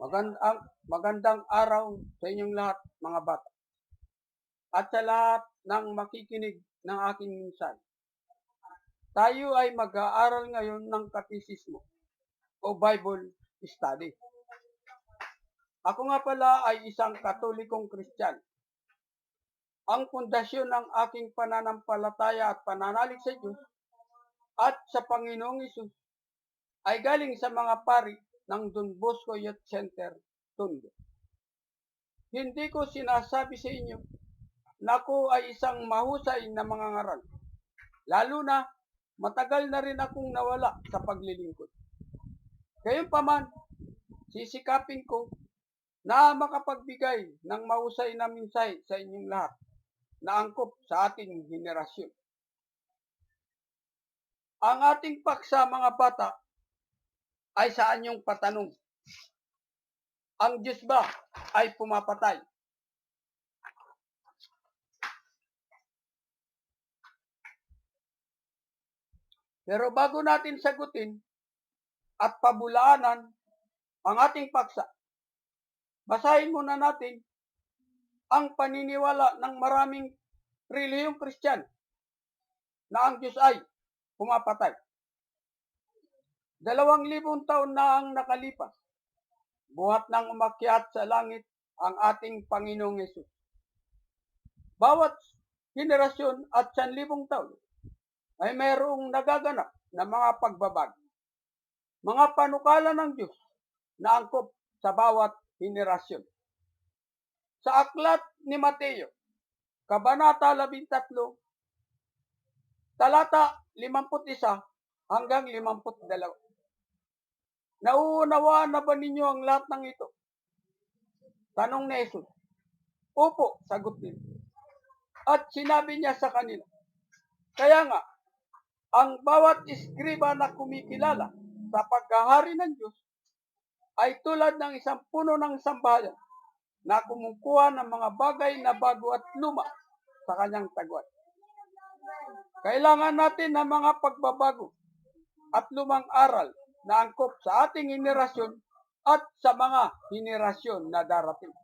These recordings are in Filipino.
Magandang araw sa inyong lahat, mga bata. At sa lahat ng makikinig ng aking minsan. Tayo ay mag-aaral ngayon ng katisismo o Bible study. Ako nga pala ay isang Katolikong Kristiyano. Ang pundasyon ng aking pananampalataya at pananalig sa Diyos at sa Panginoong Hesus ay galing sa mga pari ng Don Bosco Youth Center, Tondo. Hindi ko sinasabi sa inyo na ako ay isang mahusay na mangangaral. Lalo na, matagal na rin akong nawala sa paglilingkod. Gayunpaman, sisikapin ko na makapagbigay ng mahusay na mensahe sa inyong lahat na angkop sa ating henerasyon. Ang ating paksa, mga bata, ay sa inyong patanong. Ang Diyos ba ay pumapatay? Pero bago natin sagutin at pabulaanan ang ating paksa, basahin muna natin ang paniniwala ng maraming relihiyong Kristiyano na ang Diyos ay pumapatay. 2,000 taon na ang nakalipas, buhat nang umakyat sa langit ang ating Panginoong Hesus. Bawat henerasyon at 1,000 taon ay mayroong nagaganap na mga pagbabago. Mga panukala ng Diyos na angkop sa bawat henerasyon. Sa aklat ni Mateo, Kabanata 13, talata 51 hanggang 52. Nauunawaan na ba ninyo ang lahat ng ito? Tanong ni Jesus. Opo, sagot nila. At sinabi niya sa kanila, kaya nga, ang bawat iskriba na kumikilala sa paghahari ng Diyos ay tulad ng isang puno ng sambahayan na kumukuha ng mga bagay na bago at luma sa kanyang tagwan. Kailangan natin ng mga pagbabago at lumang aral na angkop sa ating henerasyon at sa mga henerasyon na darating.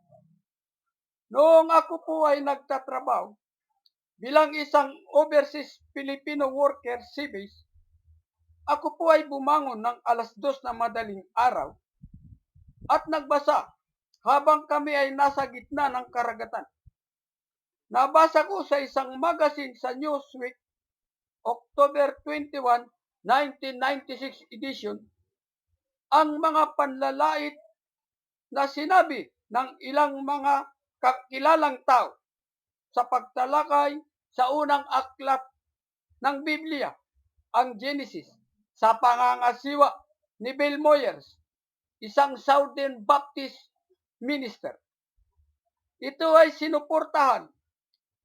Noong ako po ay nagtatrabaho bilang isang overseas Filipino worker sea base, ako po ay bumangon ng 2:00 na madaling araw at nagbasa habang kami ay nasa gitna ng karagatan. Nabasa ko sa isang magazine sa Newsweek, October 21, 1996 edition, ang mga panlalait na sinabi ng ilang mga kakilalang tao sa pagtalakay sa unang aklat ng Biblia, ang Genesis, sa pangangasiwa ni Bill Moyers, isang Southern Baptist minister. Ito ay sinuportahan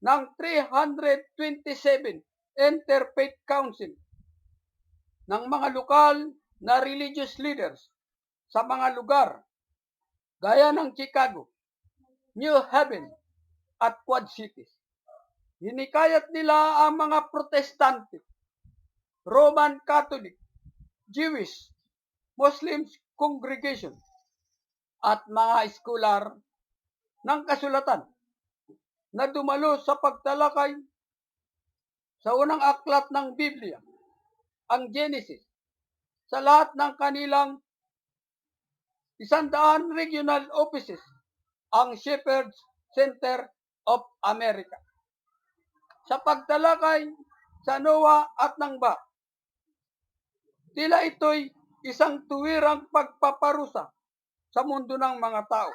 ng 327 Interfaith Council ng mga lokal na religious leaders sa mga lugar gaya ng Chicago, New Haven at Quad Cities. Hinikayat nila ang mga Protestante, Roman Catholic, Jewish, Muslim congregation at mga scholar ng kasulatan na dumalo sa pagtalakay sa unang aklat ng Biblia, ang Genesis, sa lahat ng kanilang 100 regional offices, ang Shepherds Center of America. Sa pagtalakay sa Noah at ng Ba, tila ito'y isang tuwirang pagpaparusa sa mundo ng mga tao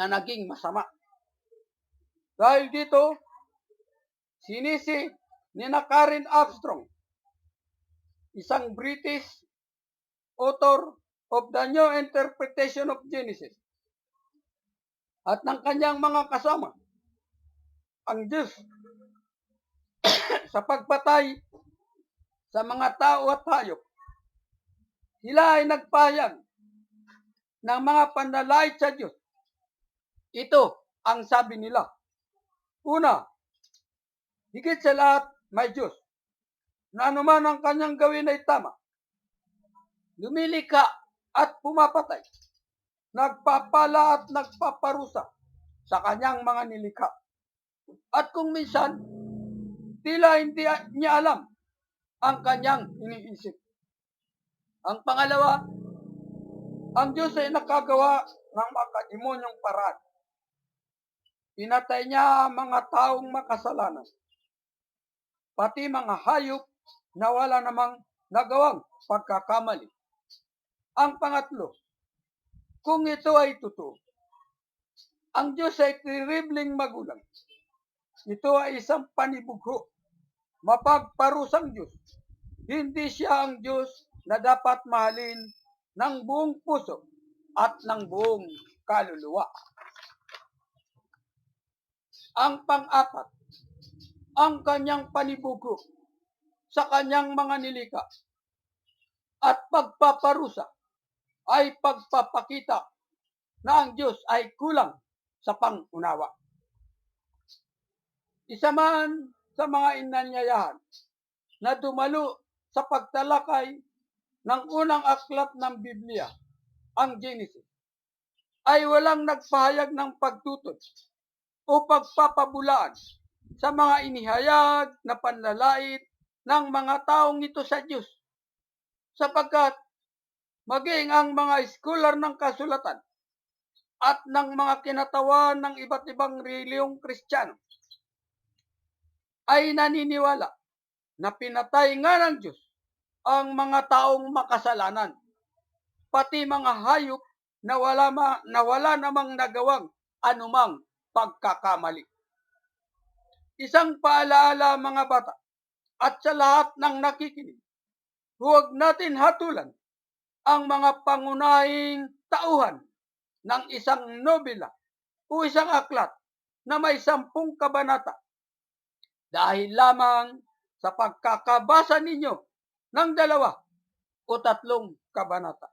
na naging masama. Dahil dito, sinisi ni Karen Armstrong, isang British author of the New Interpretation of Genesis, at ng kanyang mga kasama, ang Diyos sa pagpatay sa mga tao at hayop. Sila ay nagpahayag ng mga panlalait sa Diyos. Ito ang sabi nila. Una, higit sa lahat may Diyos, na anuman ang kanyang gawin ay tama. Lumilikha at pumapatay. nagpapala at nagpaparusa sa kanyang mga nilikha. At kung minsan, tila hindi niya alam ang kanyang iniisip. Ang pangalawa, ang Diyos ay nakagawa ng makademonyong paraan. Pinatay niya ang mga taong makasalanan, pati mga hayop na wala namang nagawang pagkakamali. Ang pangatlo, kung ito ay totoo, ang Diyos ay terribling magulang. Ito ay isang panibugho, mapagparusang Diyos. Hindi siya ang Diyos na dapat mahalin ng buong puso at ng buong kaluluwa. Ang pang-apat, ang kanyang panibugho sa kanyang mga nilikha at pagpaparusa ay pagpapakita na ang Diyos ay kulang sa pangunawa. Isa man sa mga inanyayahan na dumalo sa pagtalakay ng unang aklat ng Biblia, ang Genesis, ay walang nagpahayag ng pagtutol o pagpapabulaan sa mga inihayag na panlalait ng mga taong ito sa Diyos, sapagkat maging ang mga scholar ng kasulatan at ng mga kinatawan ng iba't ibang reliyong Kristiyano ay naniniwala na pinatay nga ng Diyos ang mga taong makasalanan, pati mga hayop na wala namang nagawang anumang pagkakamali. Isang paalaala, mga bata, at sa lahat ng nakikinig, huwag natin hatulan ang mga pangunahing tauhan ng isang nobela o isang aklat na may 10 kabanata dahil lamang sa pagkakabasa ninyo ng 2 o 3 kabanata.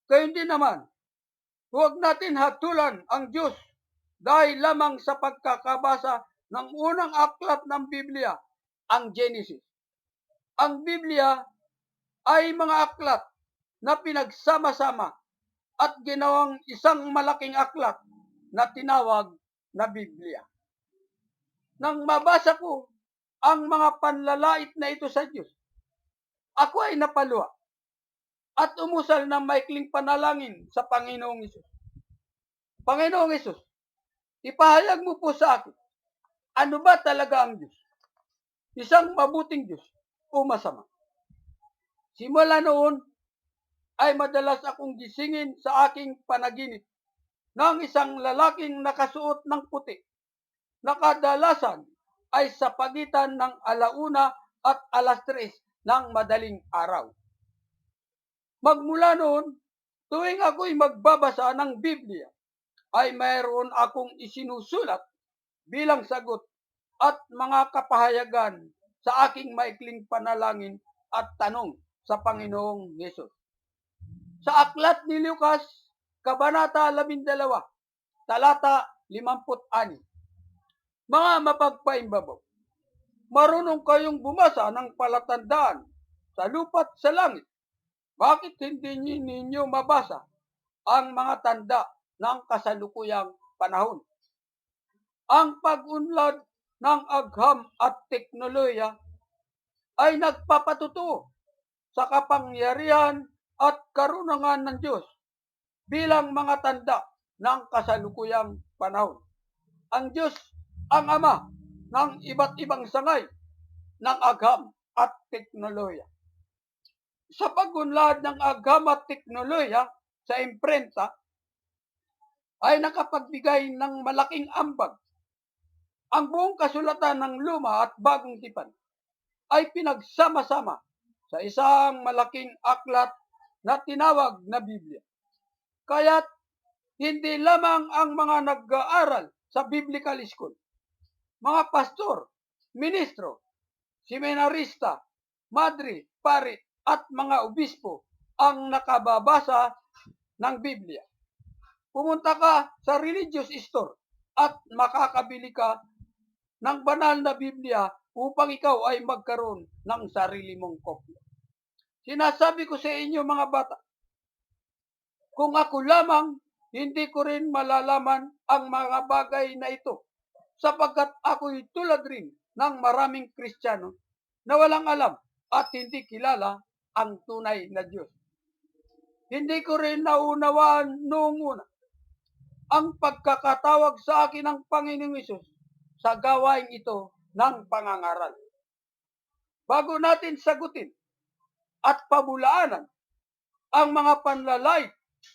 Kaya hindi naman, huwag natin hatulan ang Diyos dahil lamang sa pagkakabasa ng unang aklat ng Biblia, ang Genesis. Ang Biblia ay mga aklat na pinagsama-sama at ginawang isang malaking aklat na tinawag na Biblia. Nang mabasa ko ang mga panlalait na ito sa Diyos, ako ay napaluha at umusal ng maikling panalangin sa Panginoong Hesus. Panginoong Hesus, ipahayag mo po sa akin, ano ba talaga ang Diyos? Isang mabuting Diyos o masama? Simula noon ay madalas akong gisingin sa aking panaginip ng isang lalaking nakasuot ng puti na kadalasan ay sa pagitan ng 1:00 at 3:00 ng madaling araw. Magmula noon, tuwing ako'y magbabasa ng Biblia, ay mayroon akong isinusulat bilang sagot at mga kapahayagan sa aking maikling panalangin at tanong sa Panginoong Hesus. Sa aklat ni Lucas, Kabanata 12, talata 56. Mga mapagpaimbabaw, marunong kayong bumasa ng palatandaan sa lupa't sa langit. Bakit hindi ninyo mabasa ang mga tanda ng kasalukuyang panahon? Ang pag-unlad ng agham at teknolohiya ay nagpapatutuo sa kapangyarihan at karunungan ng Diyos bilang mga tanda ng kasalukuyang panahon. Ang Diyos ang Ama ng iba't ibang sangay ng agham at teknolohiya. Sa pag-unlad ng agham at teknolohiya sa imprenta ay nakapagbigay ng malaking ambag. Ang buong kasulatan ng Luma at Bagong Tipan ay pinagsama-sama sa isang malaking aklat na tinawag na Biblia. Kaya't hindi lamang ang mga nag-aaral sa biblical school, mga pastor, ministro, seminarista, madre, pare at mga obispo ang nakababasa ng Biblia. Pumunta ka sa religious store at makakabili ka ng banal na Biblia upang ikaw ay magkaroon ng sarili mong kopya. Sinasabi ko sa inyo, mga bata, Kung ako lamang, hindi ko rin malalaman ang mga bagay na ito, sapagkat ako'y tulad rin ng maraming Kristiyano na walang alam at hindi kilala ang tunay na Diyos. Hindi ko rin naunawaan noong una ang pagkakatawag sa akin ng Panginoong Hesus sa gawain ito ng pangangaral. Bago natin sagutin at pabulaanan ang mga panlalait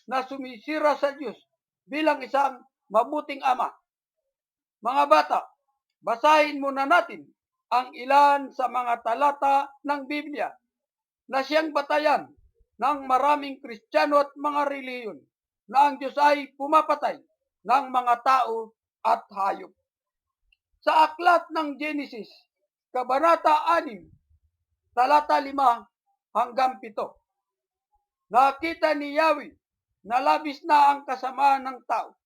na sumisira sa Diyos bilang isang mabuting ama, mga bata, basahin muna natin ang ilan sa mga talata ng Biblia na siyang batayan ng maraming Kristiyano at mga reliyon na ang Diyos ay pumapatay ng mga tao at hayop. Sa aklat ng Genesis, Kabanata 6, talata 5 hanggang 7, nakita ni Yahweh na labis na ang kasamaan ng tao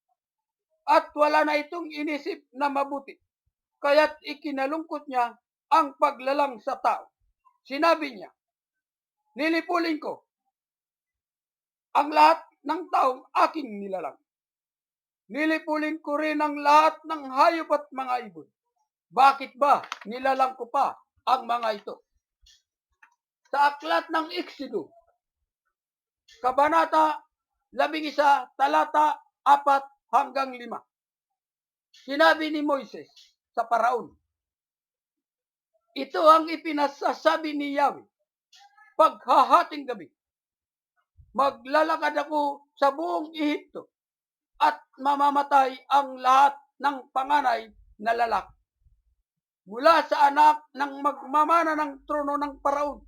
at wala na itong inisip na mabuti, kaya't ikinalungkot niya ang paglalang sa tao. Sinabi niya, lilipulin ko ang lahat ng taong aking nilalang. Lilipulin ko rin ang lahat ng hayop at mga ibon. Bakit ba nilalang ko pa ang mga ito? Sa aklat ng Exodo, Kabanata 11, talata 4 hanggang 5. Sinabi ni Moises sa Paraon, ito ang ipinasasabi ni Yahweh, paghahating gabi, maglalakad ako sa buong Ehipto at mamamatay ang lahat ng panganay na lalaki. Mula sa anak ng magmamana ng trono ng Paraon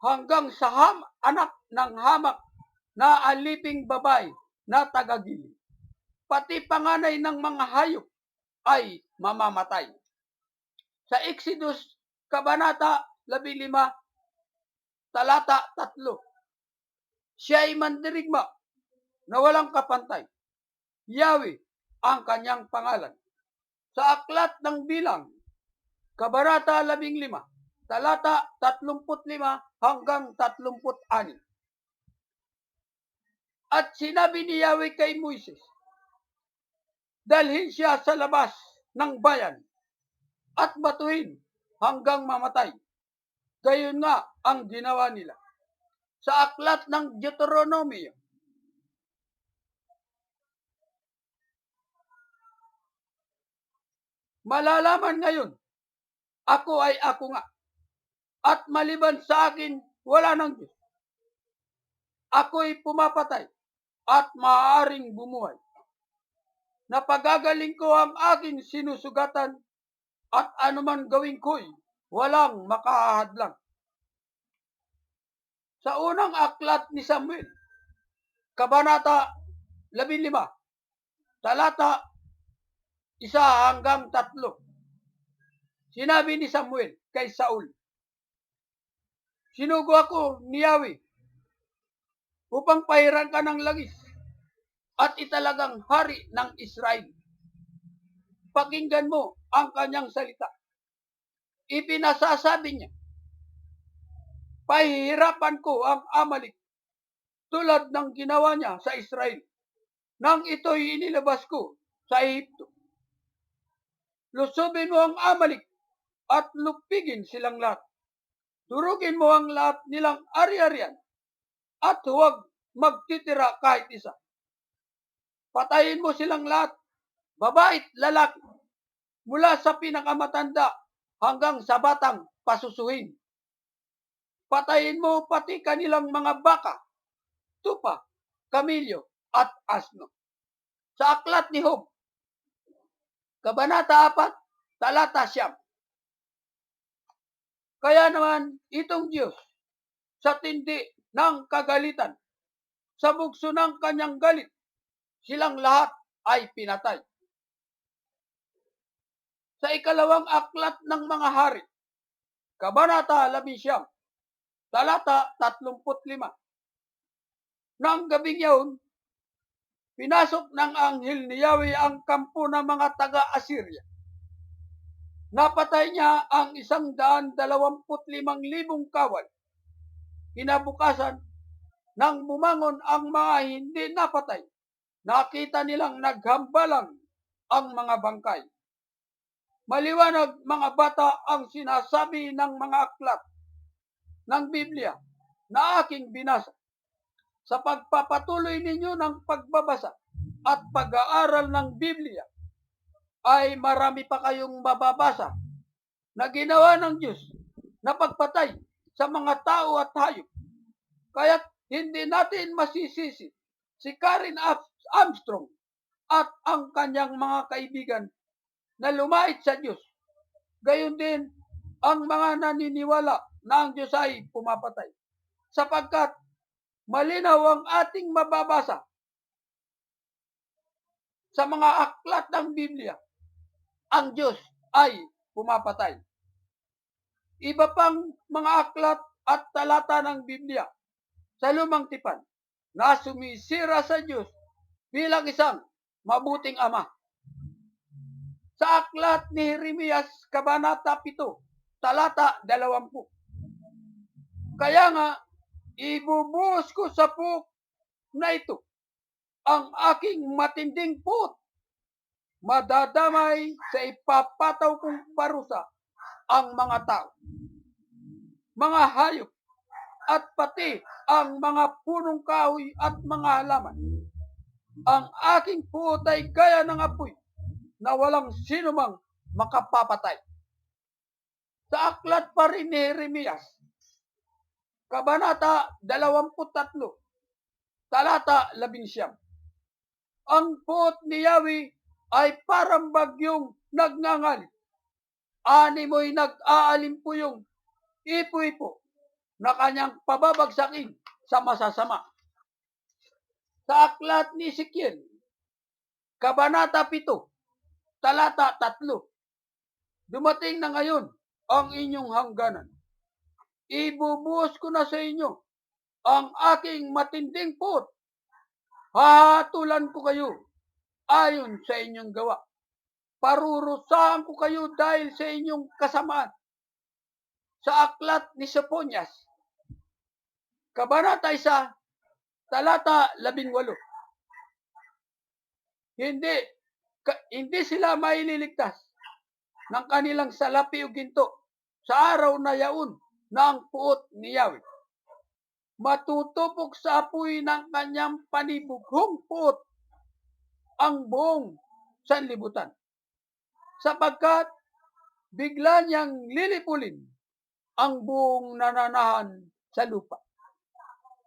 hanggang sa anak ng hamak na aliping babae na tagagili. Pati panganay ng mga hayop ay mamamatay. Sa Exodus, Kabanata 15, talata 3, siya ay mandirigma na walang kapantay. Yahweh ang kanyang pangalan. Sa aklat ng Bilang, Kabanata 15, talata 35 hanggang 36. At sinabi ni Yahweh kay Moises, dalhin siya sa labas ng bayan at batuhin hanggang mamatay. Gayon nga ang ginawa nila. Sa aklat ng Deuteronomio, malalaman ngayon, ako ay ako nga, at maliban sa akin, wala nang Diyos. Ako'y pumapatay at maaaring bumuhay. Napagagaling ko ang aking sinusugatan at anuman gawin ko'y walang makahadlang. Sa unang aklat ni Samuel, Kabanata 15, talata 1 hanggang 3, sinabi ni Samuel kay Saul, sinugo ako ni Yahweh upang pahiran ka ng langis at italagang hari ng Israel. Pakinggan mo ang kanyang salita. Ipinasasabi niya, pahihirapan ko ang Amalek tulad ng ginawa niya sa Israel nang ito'y inilabas ko sa Ehipto. Lusubin mo ang Amalek at lupigin silang lahat. Durugin mo ang lahat nilang ari-arian at huwag magtitira kahit isa. Patayin mo silang lahat, babae at lalaki, mula sa pinakamatanda hanggang sa batang pasusuhin. Patayin mo pati kanilang mga baka, tupa, kamilyo at asno. Sa aklat ni Job, Kabanata 4, talata 9. Kaya naman itong Diyos, sa tindi ng kagalitan, sa bugso ng kanyang galit, silang lahat ay pinatay. Sa ikalawang aklat ng mga hari, Kabanata 11, talata 35. Nang gabing yaon, pinasok ng anghel ni Yahweh ang kampo ng mga taga-Assyria. Napatay niya ang 125,000 kawal. Kinabukasan, nang bumangon ang mga hindi napatay, nakita nilang naghambalang ang mga bangkay. Maliwanag, mga bata, ang sinasabi ng mga aklat ng Biblia na aking binasa. Sa pagpapatuloy ninyo ng pagbabasa at pag-aaral ng Biblia, ay marami pa kayong mababasa na ginawa ng Diyos na pagpatay sa mga tao at hayop. Kaya't hindi natin masisisi si Karen Armstrong at ang kanyang mga kaibigan na lumait sa Diyos. Gayon din ang mga naniniwala na ang Diyos ay pumapatay. Sapagkat malinaw ang ating mababasa sa mga aklat ng Biblia, ang Diyos ay pumapatay. Iba pang mga aklat at talata ng Biblia sa Lumang Tipan na sumisira sa Diyos bilang isang mabuting ama. Sa aklat ni Jeremias, Kabanata 7, talata 20. Kaya nga, ibubuhos ko sa buhok na ito ang aking matinding puot. Madadamay sa ipapataw kong parusa ang mga tao, mga hayop, at pati ang mga punong kahoy at mga halaman. Ang aking puot ay gaya ng apoy na walang sinumang makapapatay. Sa aklat pa rin ni Jeremias, Kabanata 23, talata 11. Ang puot ni Yahweh ay parang bagyong nagngangalit. Animoy nag-aalimpuyong ipo-ipo na kanyang pababagsakin sa masasama. Sa aklat ni Ezekiel, Kabanata 7, talata 3. Dumating na ngayon ang inyong hangganan. Ibubuhos ko na sa inyo ang aking matinding puot. Hahatulan ko kayo ayon sa inyong gawa. Parurusahan ko kayo dahil sa inyong kasamaan. Sa aklat ni Sophonias, Kabanata 1, talata 18. Hindi sila maililigtas ng kanilang salapi o ginto sa araw na yaon na ang puot ni Yahweh. Matutupok sa apoy ng kanyang panibughong puot ang buong sanlibutan, sapagkat bigla niyang lilipulin ang buong nananahan sa lupa.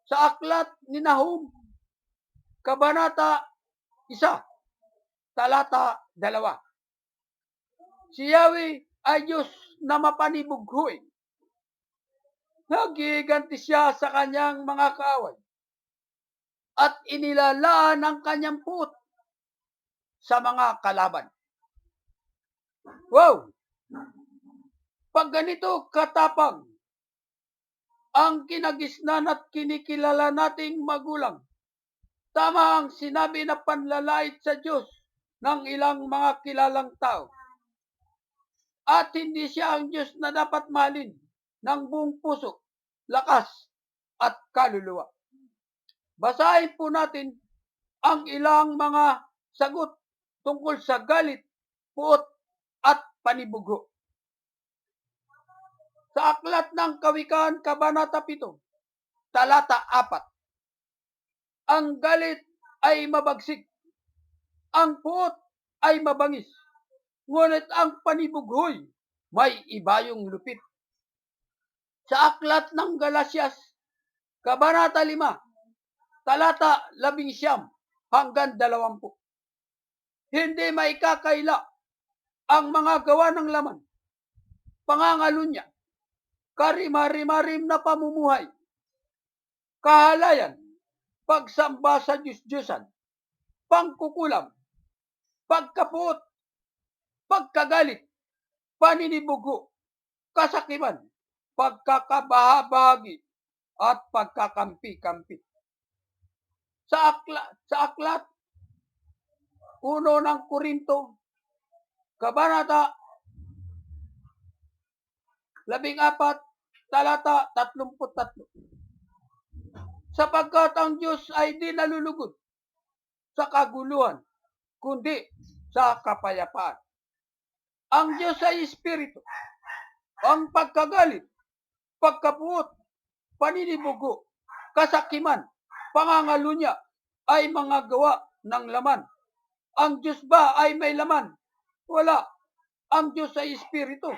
Sa aklat ni Nahum, Kabanata 1, talata 2. Si Yahweh ay Diyos na mapanibughuin. Nagiganti siya sa kanyang mga kaaway at inilalaan ang kanyang puot sa mga kalaban. Wow! Pag ganito katapang ang kinagisnan at kinikilala nating magulang, tama ang sinabi na panlalait sa Diyos ng ilang mga kilalang tao. At hindi siya ang Diyos na dapat mahalin ng buong puso, lakas, at kaluluwa. Basahin po natin ang ilang mga sagot tungkol sa galit, puot, at panibugho. Sa aklat ng Kawikaan, Kabanata 7, talata 4. Ang galit ay mabagsik, ang puot ay mabangis, ngunit ang panibugho'y may ibayong lupit. Sa aklat ng Galasias, Kabanata 5, talata 11 hanggang 20. Hindi maikakaila ang mga gawa ng laman, pangangalunya, karimari-marim na pamumuhay, kahalayan, pagsamba sa Diyos-Diyosan, pangkukulam, pagkapuot, pagkagalit, paninibugho, kasakiman, pagkakabahabahagi, at pagkakampi-kampi. Sa aklat 1 ng Korinto, Kabanata 14, talata 33. sapagkat ang Diyos ay di nalulugod sa kaguluhan, kundi sa kapayapaan. Ang Diyos ay Espiritu. Ang pagkagalit, pagkapuot, paninibugo, kasakiman, pangangalunya ay mga gawa ng laman. Ang Diyos ba ay may laman? Wala. Ang Diyos ay Espiritu.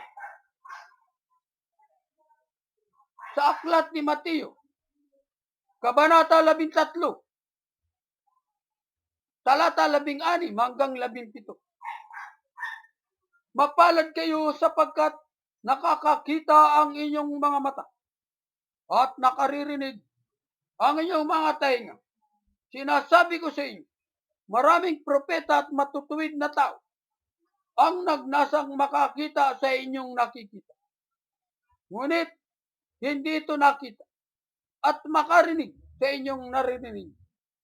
Sa aklat ni Mateo, Kabanata 13, talata 16 hanggang 17. Mapalad kayo sapagkat nakakakita ang inyong mga mata at nakaririnig ang inyong mga tainga. Sinasabi ko sa inyo, maraming propeta at matutuwid na tao ang nagnasang makakita sa inyong nakikita. Ngunit hindi ito nakita at makarinig sa inyong naririnig.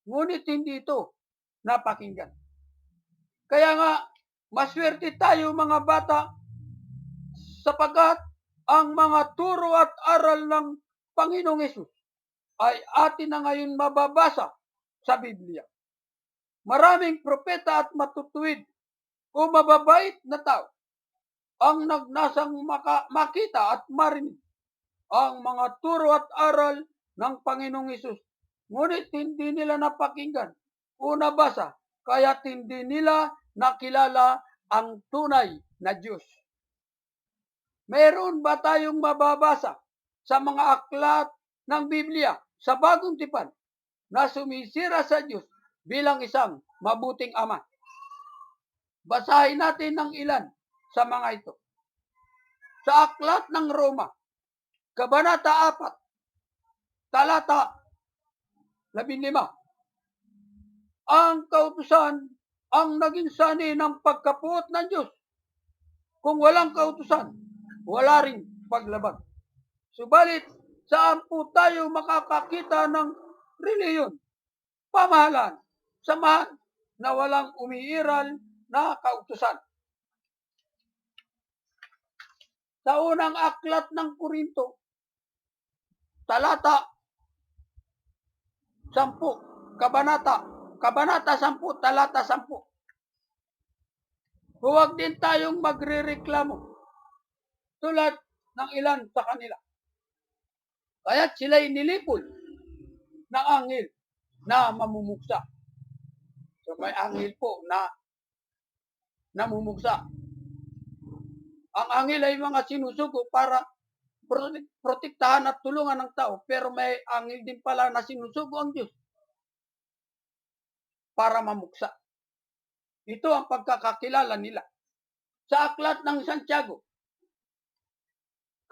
Ngunit hindi ito napakinggan. Kaya nga, maswerte tayo mga bata sapagkat ang mga turo at aral ng Panginoong Hesus ay atin na ngayon mababasa sa Biblia. Maraming propeta at matutuwid o mababait na tao ang nagnasang makita at marinig ang mga turo at aral ng Panginoong Hesus. Ngunit hindi nila napakinggan o nabasa, kaya hindi nila nakilala ang tunay na Diyos. Meron ba tayong mababasa sa mga aklat ng Biblia sa Bagong Tipan na sumisira sa Diyos bilang isang mabuting ama? Basahin natin ng ilan sa mga ito. Sa aklat ng Roma, Kabanata 4, talata 15. Ang kautusan ang naging sanhi ng pagkapuot ng Diyos. Kung walang kautusan, wala ring paglabag. Subalit, saan po tayo makakakita ng reliyon, pamahalaan, samahan na walang umiiral na kautusan? Sa unang aklat ng Korinto, talata 10, Kabanata 10, talata 10. Huwag din tayong magrereklamo tulad ng ilan sa kanila. Kaya't sila'y nilipol ng anghel na mamumuksa. So may anghel po na namumuksa. Ang anghel ay mga sinusugo para protektahan at tulungan ng tao, pero may anghel din pala na sinusugo ang Diyos para mamuksa. Ito ang pagkakakilala nila. Sa aklat ng Santiago,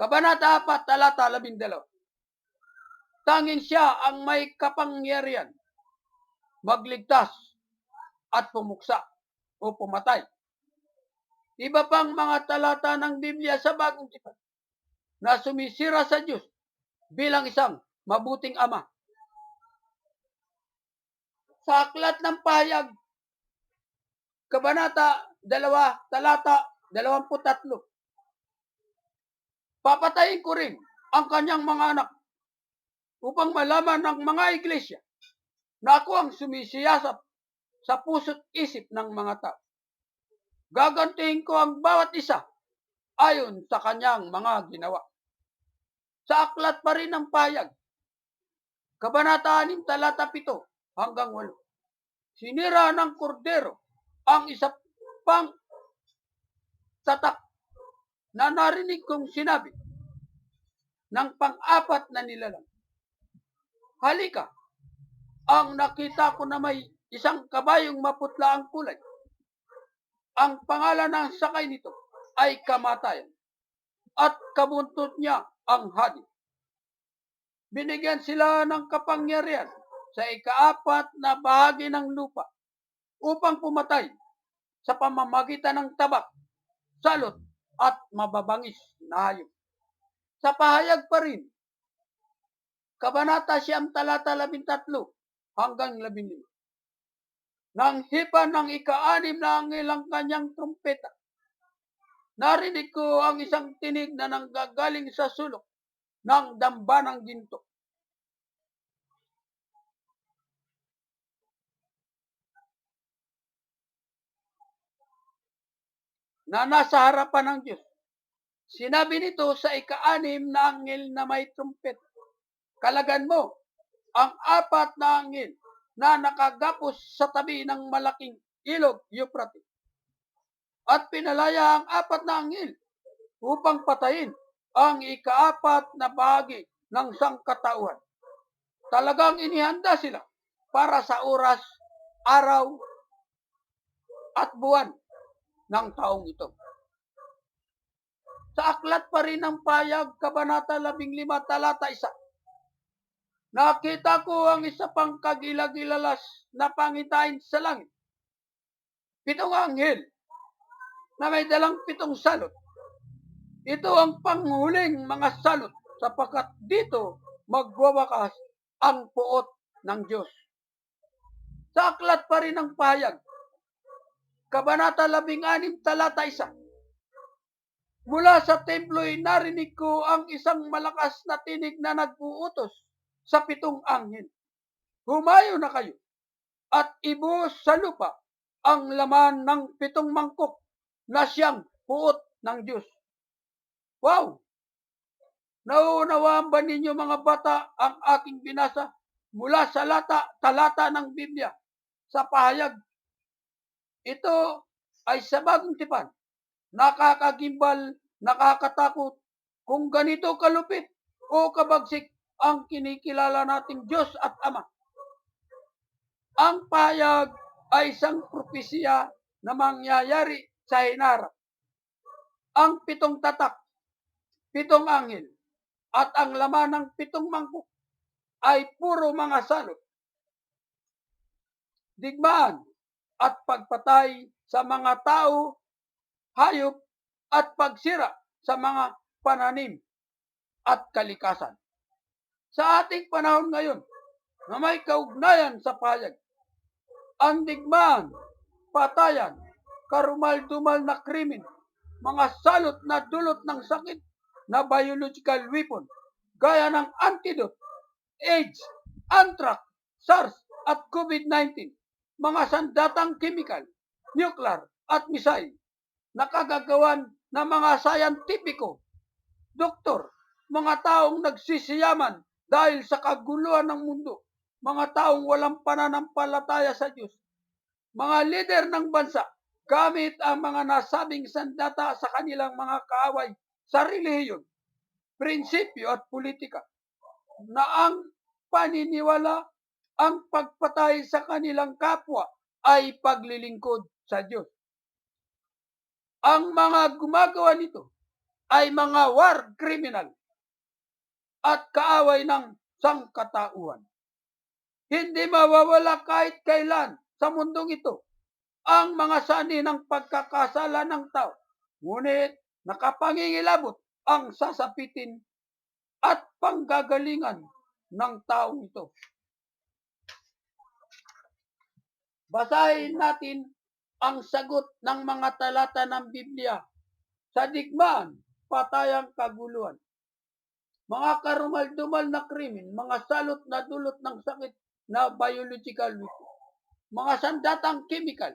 Kabanata 4, talata 12. Tanging siya ang may kapangyarihan magligtas at pumuksa o pumatay. Iba pang mga talata ng Biblia sa Bagong Tipan na sumisira sa Diyos bilang isang mabuting ama. Sa aklat ng Pahayag, Kabanata 2, talata 23. Papatayin ko rin ang kanyang mga anak upang malaman ng mga iglesia na ako ang sumisiyasat sa puso't isip ng mga tao. Gagantihin ko ang bawat isa ayon sa kanyang mga ginawa. Sa aklat pa rin ng Pahayag, Kabanata 6, talata 7 hanggang 8. Sinira ng kordero ang isa pang tatak na narinig kong sinabi ng pang-apat na nilalang. Halika, ang nakita ko na may isang kabayong maputla ang kulay. Ang pangalan ng sakay nito ay Kamatayan at kabuntot niya ang hadid. Binigyan sila ng kapangyarihan sa ika-4 na bahagi ng lupa upang pumatay sa pamamagitan ng tabak, salot at mababangis na hayop. Sa Pahayag pa rin, Kabanata 9, talata 13 hanggang 15. Nang hipan ng ika-6 na anghel ang kanyang trumpeta, narinig ko ang isang tinig na nanggagaling sa sulok ng damba ng ginto. na nasa harapan ng Diyos. Sinabi nito sa ika-6 na anghel na may trumpet, kalagan mo ang 4 na anghel na nakagapos sa tabi ng malaking ilog Euphrates. At pinalaya ang 4 na anghel upang patayin ang ika-4 na bahagi ng sangkatauhan. Talagang inihanda sila para sa oras, araw, at buwan ng taong ito. Sa aklat pa rin ng payag, Kabanata 15, talata 1. Nakita ko ang isa pang kagilagilalas na pangitain sa langit. 7 anghel na may dalang 7 salot. Ito ang panghuling mga salot sapagkat dito magwawakas ang puot ng Diyos. Sa aklat pa rin ng payag, Kabanata 16, talata 1. Mula sa templo'y narinig ko ang isang malakas na tinig na nag-uutos sa 7 anghel. Humayo na kayo at ibuhos sa lupa ang laman ng 7 mangkok na siyang puot ng Diyos. Wow! Nauunawaan ba ninyo mga bata ang aking binasa mula sa talata ng Biblia sa pahayag? Ito ay sa Bagong Tipan. Nakakagimbal, nakakatakot kung ganito kalupit o kabagsik ang kinikilala nating Diyos at Ama. Ang pahayag ay isang propesya na mangyayari sa hinarap. Ang 7 tatak, 7 anghel, at ang laman ng 7 mangkok ay puro mga salot, digmaan at pagpatay sa mga tao, hayop, at pagsira sa mga pananim at kalikasan. Sa ating panahon ngayon, na may kaugnayan sa pahayag, ang digmaan, patayan, karumal-dumal na krimen, mga salot na dulot ng sakit na biological weapon, gaya ng antidote, AIDS, anthrax, SARS, at COVID-19, mga sandatang chemical, nuclear, at missile, nakagagawan ng mga sayantipiko, doktor, mga taong nagsisiyaman dahil sa kaguluhan ng mundo, mga taong walang pananampalataya sa Diyos, mga lider ng bansa, gamit ang mga nasabing sandata sa kanilang mga kaaway sa relihiyon, prinsipyo at politika, na ang paniniwala, ang pagpatay sa kanilang kapwa ay paglilingkod sa Diyos. Ang mga gumagawa nito ay mga war criminal at kaaway ng sangkatauhan. Hindi mawawala kahit kailan sa mundong ito ang mga sani ng pagkakasala ng tao. Ngunit nakapangingilabot ang sasapitin at panggagalingan ng taong ito. Basahin natin ang sagot ng mga talata ng Biblia sa digmaan, patayang kaguluhan, mga karumal-dumal na krimen, mga salot na dulot ng sakit na biological weapon, mga sandatang chemical,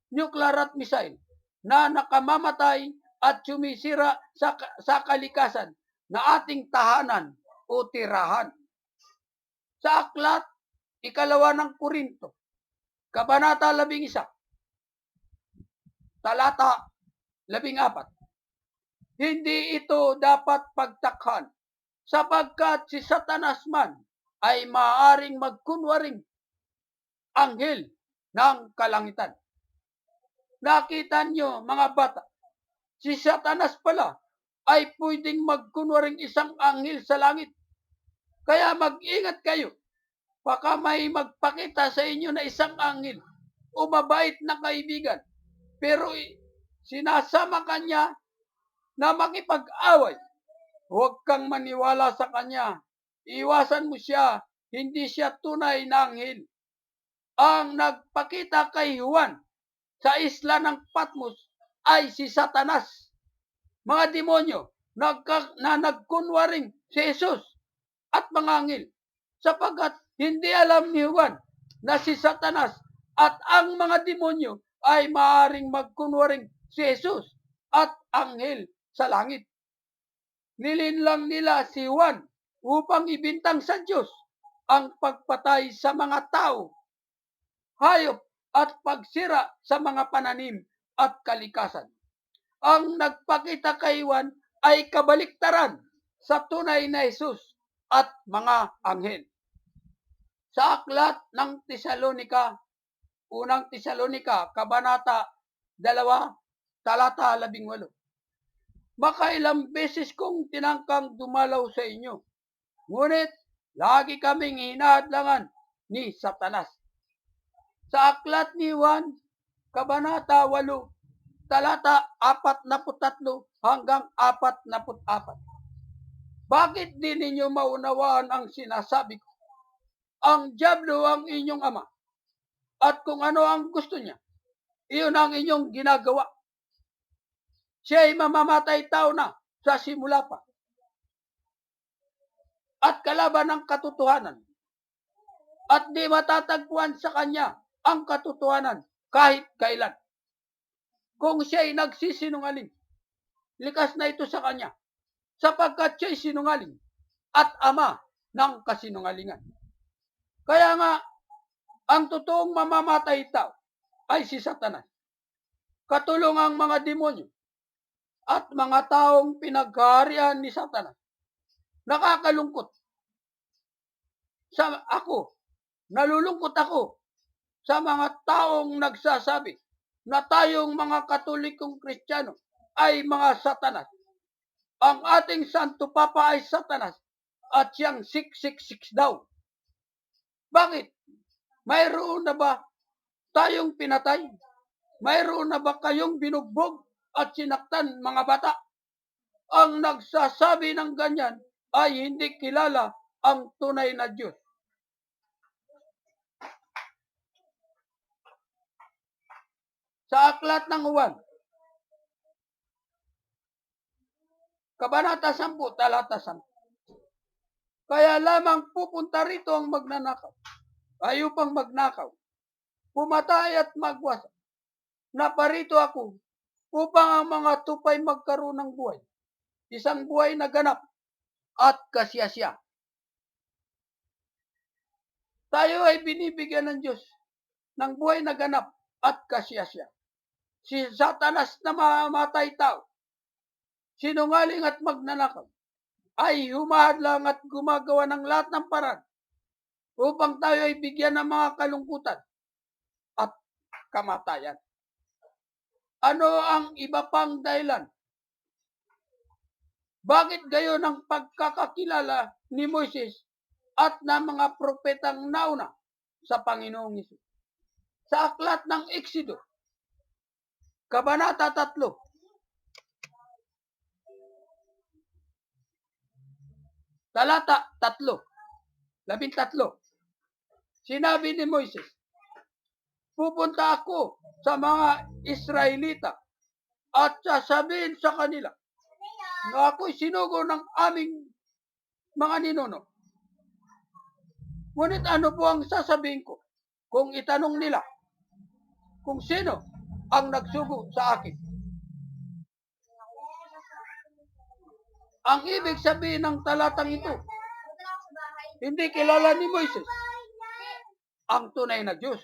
nuclear at missile na nakamamatay at sumisira sa kalikasan na ating tahanan o tirahan. Sa aklat, 2 ng Korinto, Kabanata 11, talata 14. Hindi ito dapat pagtakhan, sapagkat si Satanas man ay maaaring magkunwaring anghel ng kalangitan. Nakita nyo mga bata, si Satanas pala ay pwedeng magkunwaring isang anghel sa langit. Kaya mag-ingat kayo. Baka may magpakita sa inyo na isang anghel o mabait na kaibigan, pero sinasama kanya na makipag-away. Huwag kang maniwala sa kanya. Iwasan mo siya. Hindi siya tunay na anghel. Ang nagpakita kay Juan sa isla ng Patmos ay si Satanas. Mga demonyo na nagkunwaring si Jesus at mga anghel, sapagkat hindi alam ni Juan na si Satanas at ang mga demonyo ay maaaring magkunwaring si Jesus at anghel sa langit. Nilinlang nila si Juan upang ibintang sa Diyos ang pagpatay sa mga tao, hayop at pagsira sa mga pananim at kalikasan. Ang nagpakita kay Juan ay kabaliktaran sa tunay na Jesus at mga anghel. Sa aklat ng Tesalonika, unang Tesalonika, Kabanata 2, talata 18. Makailang beses kong tinangkang dumalaw sa inyo, ngunit lagi kaming hinahadlangan ni Satanas. Sa aklat ni Juan, Kabanata 8, talata 43 hanggang 44. Bakit di ninyo maunawaan ang sinasabi ko? Ang dyablo ang inyong ama, at kung ano ang gusto niya, iyon ang inyong ginagawa. Siya'y mamamatay tao na sa simula pa, at kalaban ng katotohanan, at di matatagpuan sa kanya ang katotohanan kahit kailan. Kung siya'y nagsisinungaling, likas na ito sa kanya, sapagkat siya'y sinungaling at ama ng kasinungalingan. Kaya nga, ang totoong mamamatay tao ay si Satanas, katulong ang mga demonyo at mga taong pinaghaharian ni Satanas. Nakakalungkot nalulungkot ako sa mga taong nagsasabi na tayong mga Katolikong Kristiyano ay mga Satanas. Ang ating Santo Papa ay Satanas at siyang 666 daw. Bakit? Mayroon na ba tayong pinatay? Mayroon na ba kayong binugbog at sinaktan mga bata? Ang nagsasabi ng ganyan ay hindi kilala ang tunay na Diyos. Sa aklat ng Juan, Kabanata 10, talata 10. Kaya lamang pupunta rito ang magnanakaw, ayaw pang magnakaw, pumatay at magwasa. Naparito ako upang ang mga tupay magkaroon ng buhay, isang buhay na ganap at kasiyasiya. Tayo ay binibigyan ng Diyos ng buhay na ganap at kasiyasiya. Si Satanas na mamamatay tao, sinungaling at magnanakaw, ay humahadlang at gumagawa ng lahat ng paraan upang tayo ay bigyan ng mga kalungkutan at kamatayan. Ano ang iba pang dahilan? Bakit gayon ang pagkakakilala ni Moises at ng mga propetang nauna sa Panginoong Hesus? Sa aklat ng Exodo, Kabanata 3, talata 13. Sinabi ni Moises, pupunta ako sa mga Israelita at sasabihin sa kanila na ako'y sinugo ng aming mga ninuno. Ngunit ano po ang sasabihin ko kung itanong nila kung sino ang nagsugo sa akin? Ang ibig sabihin ng talatang ito, hindi kilala ni Moises ang tunay na Diyos.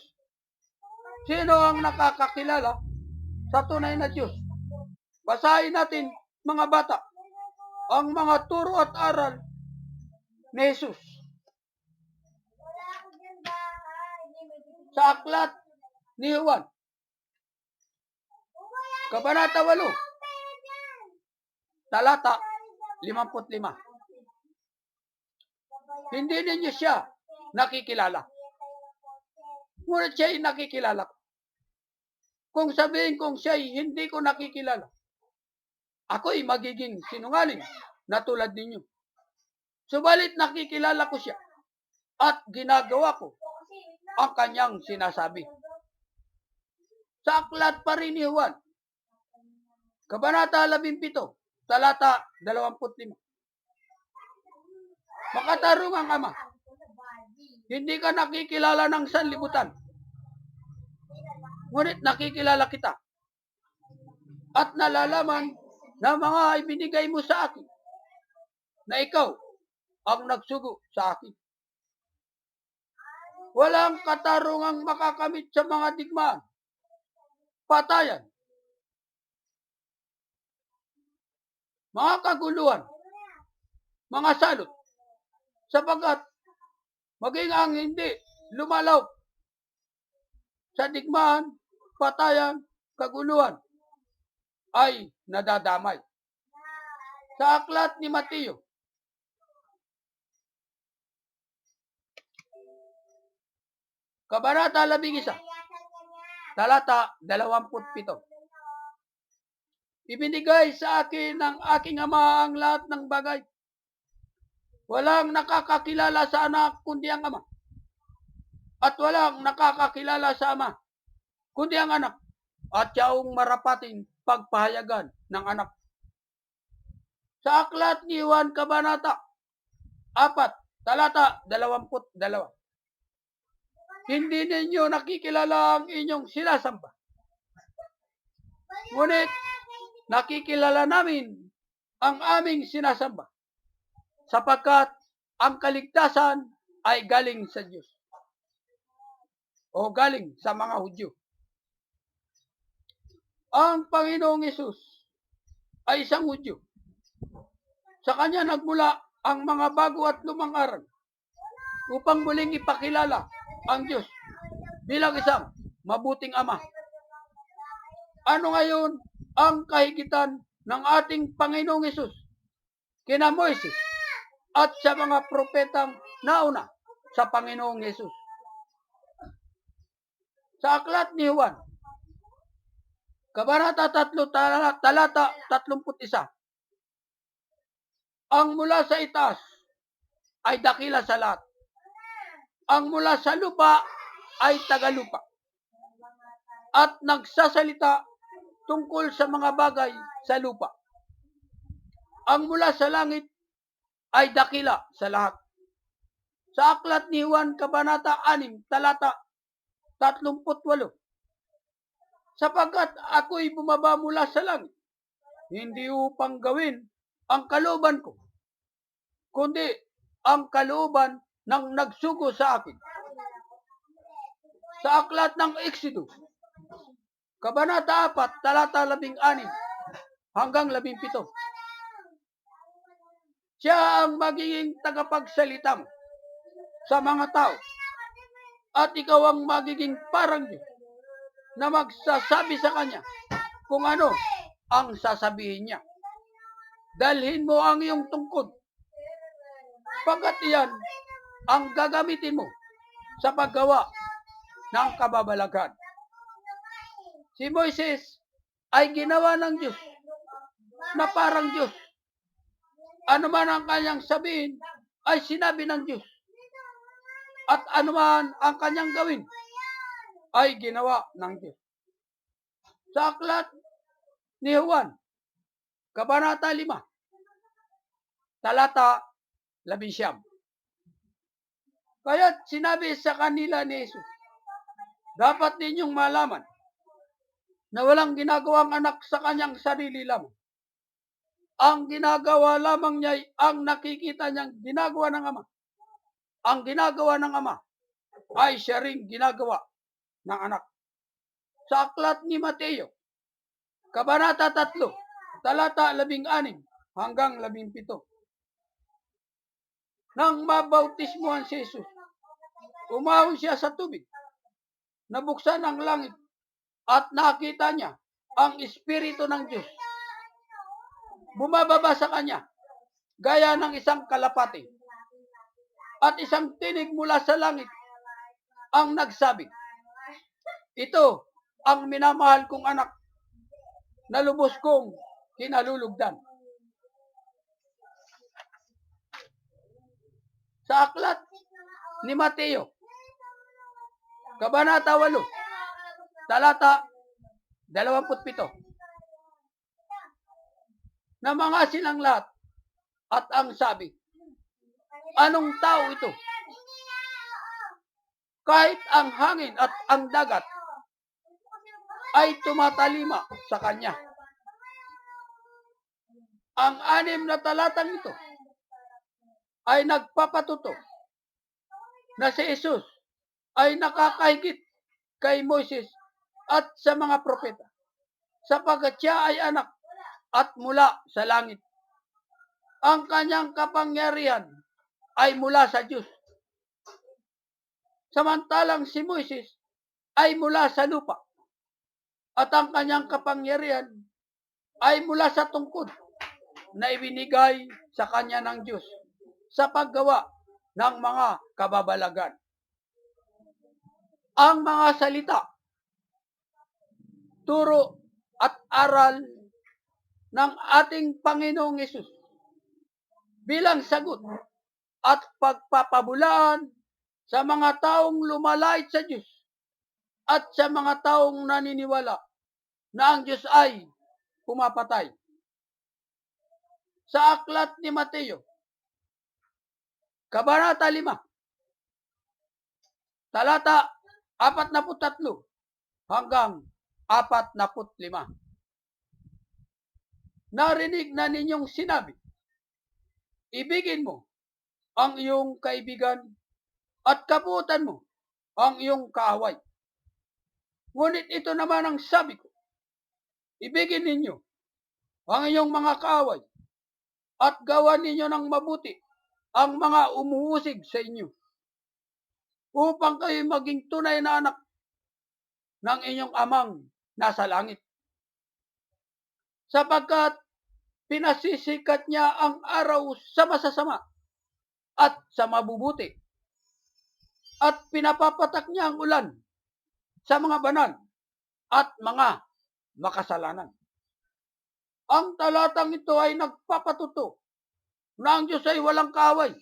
Sino ang nakakakilala sa tunay na Diyos? Basahin natin, mga bata, ang mga turo at aral ni Jesus. Sa aklat ni Juan, Kabanata 8, talata 55. Hindi ninyo siya nakikilala. Ngunit siya ay nakikilala ko. Kung sabihin kong siya ay hindi ko nakikilala, ako'y magiging sinungaling na tulad ninyo. Subalit nakikilala ko siya at ginagawa ko ang kanyang sinasabi. Sa aklat pa rin ni Juan, Kabanata 17, talata 25. Makatarong ang Ama. Hindi ka nakikilala ng sanlibutan, ngunit nakikilala kita. at nalalaman na mga ibinigay mo sa akin na ikaw ang nagsugo sa akin. Walang katarungang makakamit sa mga digmaan, patayan, mga kaguluhan, mga salot, sapagkat maging ang hindi lumalaw sa digmaan, patayan, kaguluhan ay nadadamay. Sa aklat ni Mateo, Kabanata 11, talata 27. Ibinigay sa akin ng aking Ama ang lahat ng bagay. Walang nakakakilala sa anak kundi ang Ama. At walang nakakakilala sa Ama kundi ang anak. At yaong marapating pagpahayagan ng anak. Sa aklat ni Juan Kabanata 4, talata 22. Hindi ninyo nakikilala ang inyong sinasamba. Ngunit nakikilala namin ang aming sinasamba, sapagkat ang kaligtasan ay galing sa Diyos o galing sa mga Hudyo. Ang Panginoong Hesus ay isang Hudyo. Sa kanya nagmula ang mga bago at lumang aral upang muling ipakilala ang Diyos bilang isang mabuting Ama. Ano ngayon ang kahigitan ng ating Panginoong Hesus kina Moises at sa mga propetang nauna sa Panginoong Hesus? Sa aklat ni Juan, Kabanata 3, talata 31. Ang mula sa itaas ay dakila sa lahat. Ang mula sa lupa ay tagalupa. At nagsasalita tungkol sa mga bagay sa lupa. Ang mula sa langit ay dakila sa lahat. Sa aklat ni Juan, Kabanata 6, talata 38. Sapagkat ako'y bumaba mula sa langit, hindi upang gawin ang kalooban ko, kundi ang kalooban ng nagsugo sa akin. Sa aklat ng Exodus, Kabanata 4, talata 16 hanggang 17. Siya ang magiging tagapagsalita mo sa mga tao at ikaw ang magiging parang Diyos na magsasabi sa kanya kung ano ang sasabihin niya. Dalhin mo ang iyong tungkod, pagkat iyan ang gagamitin mo sa paggawa ng kababalaghan. Si Moises ay ginawa ng Diyos na parang Diyos. Ano man ang kanyang sabihin ay sinabi ng Diyos. At ano man ang kanyang gawin ay ginawa ng Diyos. Sa aklat ni Juan, Kabanata 5, talata 11. Kaya't sinabi sa kanila ni Jesus, dapat ninyong malaman na walang ginagawang anak sa kanyang sarili lamang. Ang ginagawa lamang niya ay ang nakikita niyang ginagawa ng Ama. Ang ginagawa ng Ama ay siya ring ginagawa ng anak. Sa aklat ni Mateo, Kabanata 3, talata 16 hanggang 17. Nang mabautismuhan si Jesus, umahon siya sa tubig, nabuksan ang langit, at nakita niya ang Espiritu ng Diyos. Bumababa sa kanya, gaya ng isang kalapati. At isang tinig mula sa langit ang nagsabi, ito ang minamahal kong anak na lubos kong kinalulugdan. Sa aklat ni Mateo, Kabanata 8, talata 27. Na mga silang lahat at ang sabi, anong tao ito? Kahit ang hangin at ang dagat ay tumatalima sa kanya. Ang 6 na talatang ito ay nagpapatuto na si Jesus ay nakakahigit kay Moises at sa mga propeta, sapagkat siya ay anak at mula sa langit. Ang kanyang kapangyarihan ay mula sa Diyos. Samantalang si Moises ay mula sa lupa at ang kanyang kapangyarihan ay mula sa tungkod na ibinigay sa kanya ng Diyos sa paggawa ng mga kababalagan. Ang mga salita, turo at aral ng ating Panginoong Hesus bilang sagot at pagpapabulaan sa mga taong lumalait sa Diyos at sa mga taong naniniwala na ang Diyos ay pumapatay. Sa aklat ni Mateo, Kabanata 5, talata 43 hanggang 45. Narinig na ninyong sinabi, ibigin mo ang iyong kaibigan at kapuutan mo ang iyong kaaway. Ngunit ito naman ang sabi ko, ibigin ninyo ang iyong mga kaaway at gawan ninyo ng mabuti ang mga umuusig sa inyo, upang kayo maging tunay na anak ng inyong amang nasa langit. Sapagkat pinasisikat niya ang araw sa masasama at sa mabubuti, at pinapapatak niya ang ulan sa mga banal at mga makasalanan. Ang talatang ito ay nagpapatuto na ang Diyos ay walang kaaway,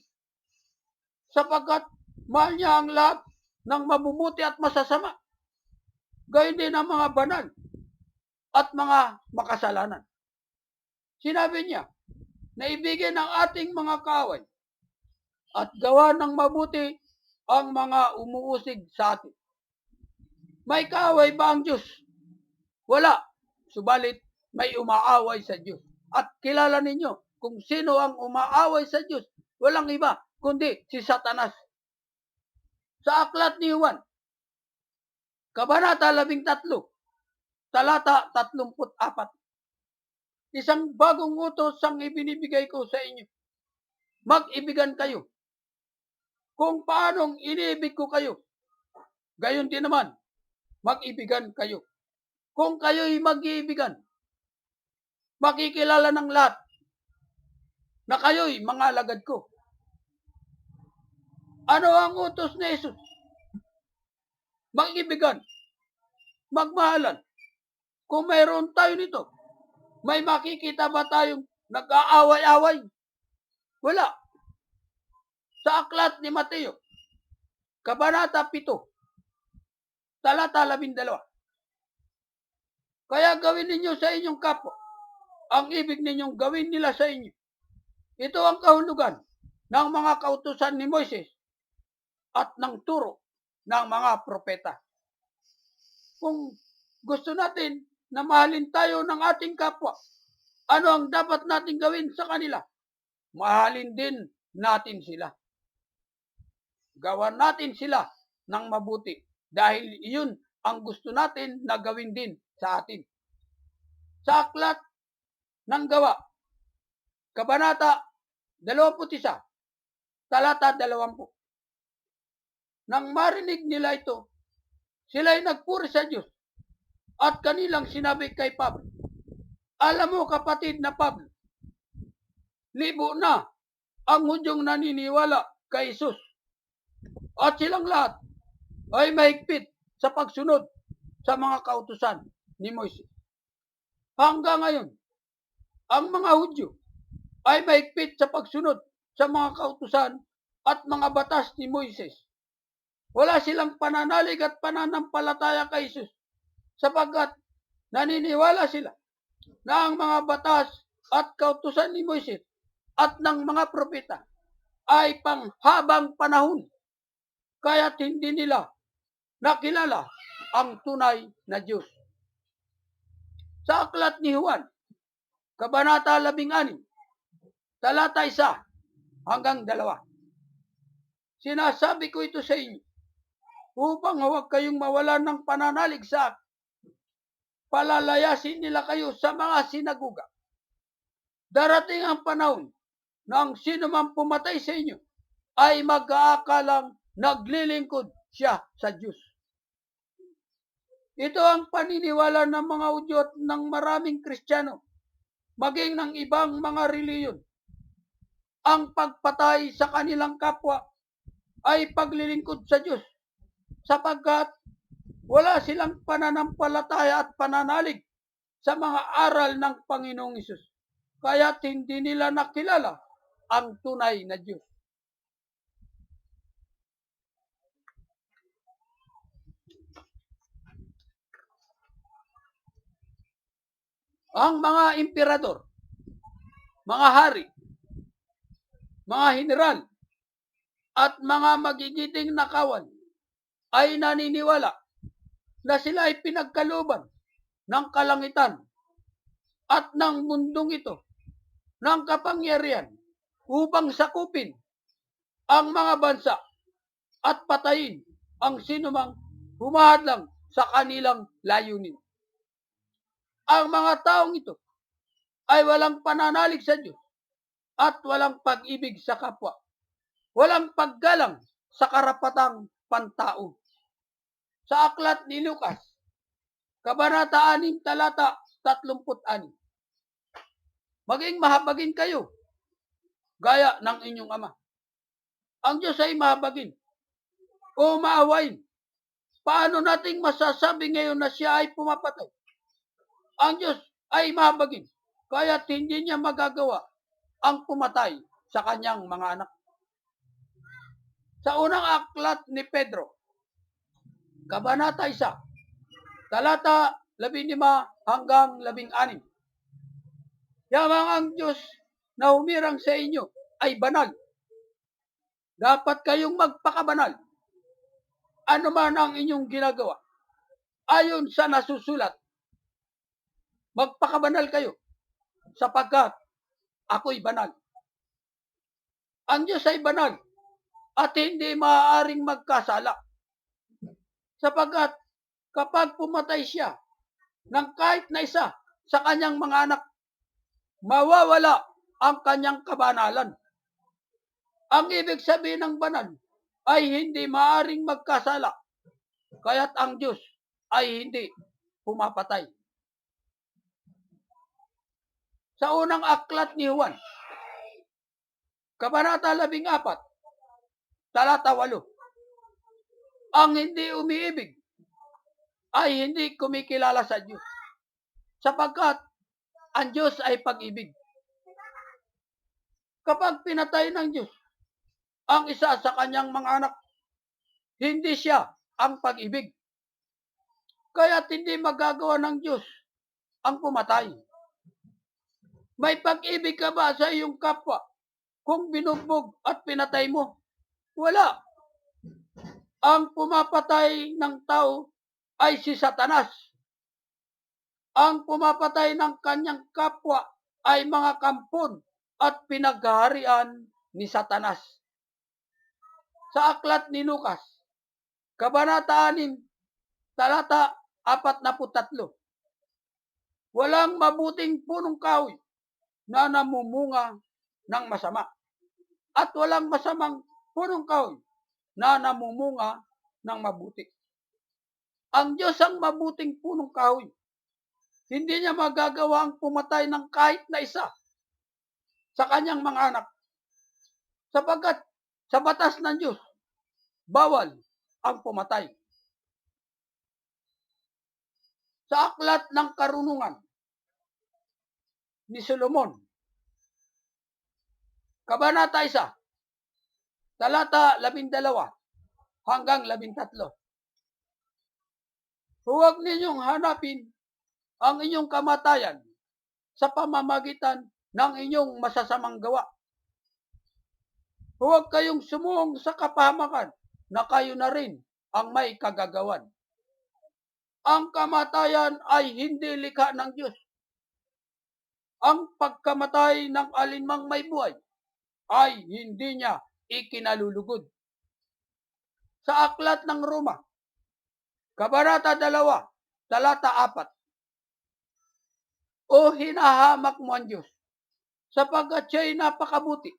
sapagkat mahal niya ang lahat ng mabubuti at masasama, gayon din ang mga banal at mga makasalanan. Sinabi niya na ibigin ang ating mga kaaway at gawa ng mabuti ang mga umuusig sa atin. May kaaway ba ang Diyos? Wala. Subalit may umaaway sa Diyos. At kilala ninyo kung sino ang umaaway sa Diyos. Walang iba kundi si Satanas. Sa aklat ni Juan, Kabanata 13, talata 34. Isang bagong utos ang ibinibigay ko sa inyo. Mag-ibigan kayo. Kung paanong iniibig ko kayo, gayon din naman, mag-ibigan kayo. Kung kayo'y mag-iibigan, makikilala ng lahat na kayo'y mga alagad ko. Ano ang utos ni Jesus? Mag-ibigan, magmahalan. Kung mayroon tayo nito, may makikita ba tayong nag-aaway-away? Wala. Sa aklat ni Mateo, Kabanata 7, talata 12. Kaya gawin ninyo sa inyong kapwa ang ibig ninyong gawin nila sa inyo. Ito ang kahulugan ng mga kautusan ni Moises at ng turo ng mga propeta. Kung gusto natin na mahalin tayo ng ating kapwa, ano ang dapat natin gawin sa kanila? Mahalin din natin sila. Gawan natin sila ng mabuti dahil iyon ang gusto natin na gawin din sa atin. Sa aklat ng Gawa, Kabanata 21, talata 20. Nang marinig nila ito, sila'y nagpuri sa Diyos at kanilang sinabi kay Pablo, alam mo kapatid na Pablo, libo na ang Hudyong naniniwala kay Jesus at silang lahat ay mahigpit sa pagsunod sa mga kautusan ni Moises. Hanggang ngayon, ang mga Hudyo ay mahigpit sa pagsunod sa mga kautusan at mga batas ni Moises. Wala silang pananalig at pananampalataya kay Jesus sapagkat naniniwala sila na ang mga batas at kautusan ni Moises at ng mga propeta ay panghabang panahon, kaya't hindi nila nakilala ang tunay na Diyos. Sa aklat ni Juan, Kabanata 16, talata 1 hanggang 2. Sinasabi ko ito sa inyo upang huwag kayong mawalan ng pananalig sa akin. Palalayasin nila kayo sa mga sinaguga. Darating ang panahon na ang sino man pumatay sa inyo ay mag-aakalang naglilingkod siya sa Diyos. Ito ang paniniwala ng mga Hudyo at ng maraming Kristiyano, maging ng ibang mga reliyon. Ang pagpatay sa kanilang kapwa ay paglilingkod sa Diyos, sapagkat wala silang pananampalataya at pananalig sa mga aral ng Panginoong Hesus. Kaya't hindi nila nakilala ang tunay na Diyos. Ang mga emperador, mga hari, mga general, at mga magigiting nakawan ay naniniwala na sila ay pinagkalooban ng kalangitan at ng mundong ito ng kapangyarihan upang sakupin ang mga bansa at patayin ang sinumang humahadlang sa kanilang layunin. Ang mga taong ito ay walang pananalig sa Diyos at walang pag-ibig sa kapwa. Walang paggalang sa karapatang pantao. Sa aklat ni Lucas, Kabanata 6, talata 36. Maging mahabagin kayo, gaya ng inyong ama. Ang Diyos ay mahabagin o maawain. Paano nating masasabi ngayon na siya ay pumapatay? Ang Diyos ay mahabagin, kaya't hindi niya magagawa ang pumatay sa kanyang mga anak. Sa unang aklat ni Pedro, Kabanata 1, talata 15 hanggang 16. Yamang ang Diyos na humirang sa inyo ay banal. Dapat kayong magpakabanal. Ano man ang inyong ginagawa, ayon sa nasusulat, magpakabanal kayo, sapagkat ako'y banal. Ang Diyos ay banal at hindi maaaring magkasala, sapagkat kapag pumatay siya ng kahit na isa sa kanyang mga anak, mawawala ang kanyang kabanalan. Ang ibig sabihin ng banal ay hindi maaaring magkasala, kaya't ang Diyos ay hindi pumapatay. Sa unang aklat ni Juan, Kabanata 14, talata 8. Ang hindi umiibig ay hindi kumikilala sa Diyos, sapagkat ang Diyos ay pag-ibig. Kapag pinatay ng Diyos ang isa sa kanyang mga anak, hindi siya ang pag-ibig. Kaya't hindi magagawa ng Diyos ang pumatay. May pag-ibig ka ba sa iyong kapwa kung binugbog at pinatay mo? Wala. Ang pumapatay ng tao ay si Satanas. Ang pumapatay ng kanyang kapwa ay mga kampon at pinaghaharian ni Satanas. Sa aklat ni Lucas, Kabanata 6, talata 43. Walang mabuting punong kahoy na namumunga ng masama, at walang masamang punong kahoy na namumunga ng mabuti. Ang Diyos ang mabuting punong kahoy. Hindi niya magagawa ang pumatay ng kahit na isa sa kanyang mga anak, sapagkat sa batas ng Diyos, bawal ang pumatay. Sa aklat ng karunungan ni Solomon, Kabanata 1, talata 12 hanggang 13. Huwag ninyong hanapin ang inyong kamatayan sa pamamagitan ng inyong masasamang gawa. Huwag kayong sumuong sa kapahamakan na kayo na rin ang may kagagawan. Ang kamatayan ay hindi likha ng Diyos. ang pagkamatay ng alinmang may buhay ay hindi niya ikinalulugod. Sa aklat ng Roma, Kabanata 2, talata 4, o hinahamak mo ang Diyos, sapagkat siya'y napakabuti,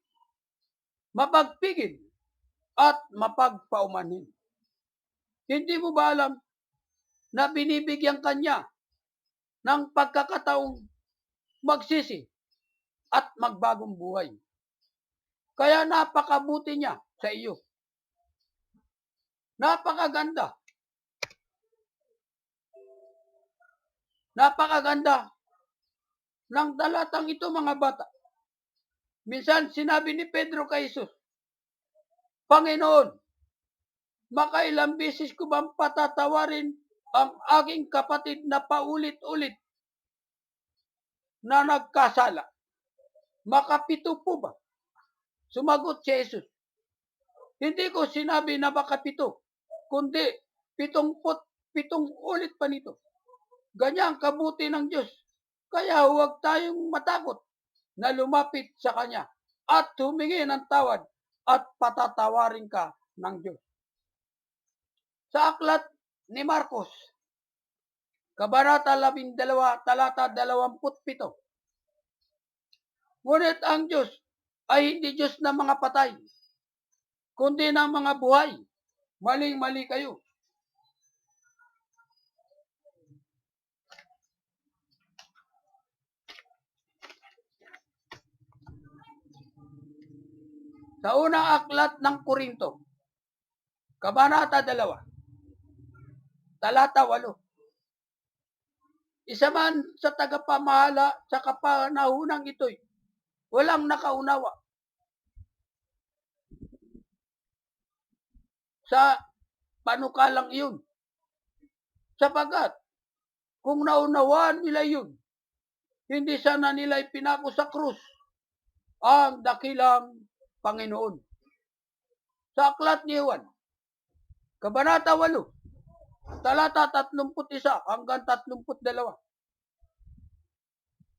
mapagpigil, at mapagpaumanhin. Hindi mo ba alam na binibigyan kanya ng pagkakataong magsisi at magbagong buhay? Kaya napakabuti niya sa iyo. Napakaganda. Napakaganda ng talatang ito, mga bata. Minsan sinabi ni Pedro kay Jesus, Panginoon, makailang beses ko bang patatawarin ang aking kapatid na paulit-ulit na nagkasala? Makapito po ba? Sumagot si Jesus, hindi ko sinabi na makapito, kundi 77 ulit pa nito. Ganyan kabuti ng Diyos. Kaya huwag tayong matakot na lumapit sa Kanya at humingi ng tawad at patatawarin ka ng Diyos. Sa aklat ni Marcos, Kabanata 12, talata 27. Ngunit ang Diyos ay hindi Diyos ng mga patay, kundi ng mga buhay. Maling-mali kayo. Sa unang aklat ng Korinto, Kabanata 2, talata 8. Isa man sa tagapamahala sa kapanahunang ito'y walang nakaunawa sa panukalang iyon. Sapagkat kung naunawaan nila yun, hindi sana nila ipinako sa krus ang dakilang Panginoon. Sa aklat ni Juan, Kabanata 8, talata 31 hanggang 32.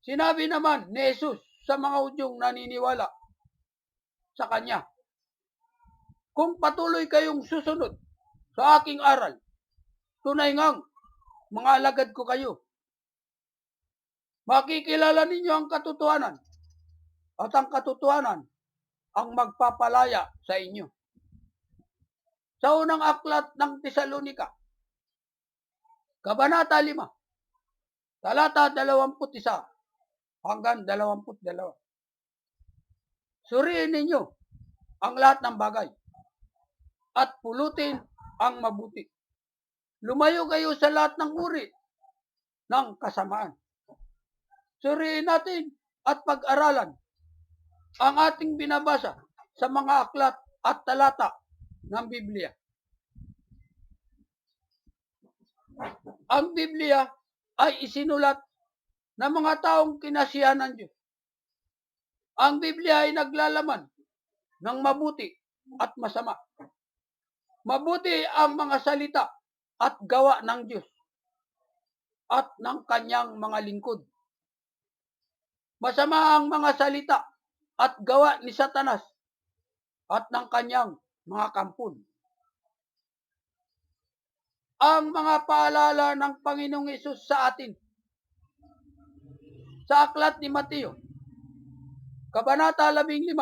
Sinabi naman ni Jesus sa mga Hudyong naniniwala sa Kanya, kung patuloy kayong susunod sa aking aral, tunay ngang mga alagad ko kayo. Makikilala ninyo ang katotohanan at ang katotohanan ang magpapalaya sa inyo. Sa unang aklat ng Tesalonika, Kabanata 5, talata 21 hanggang 22. Suriin ninyo ang lahat ng bagay at pulutin ang mabuti. Lumayo kayo sa lahat ng uri ng kasamaan. Suriin natin at pag-aralan ang ating binabasa sa mga aklat at talata ng Biblia. Ang Biblia ay isinulat ng mga taong kinasiyahan ng Diyos. Ang Biblia ay naglalaman ng mabuti at masama. Mabuti ang mga salita at gawa ng Diyos at ng Kanyang mga lingkod. Masama ang mga salita at gawa ni Satanas at ng Kanyang mga kampon. Ang mga paalala ng Panginoong Hesus sa atin sa aklat ni Mateo, Kabanata 15,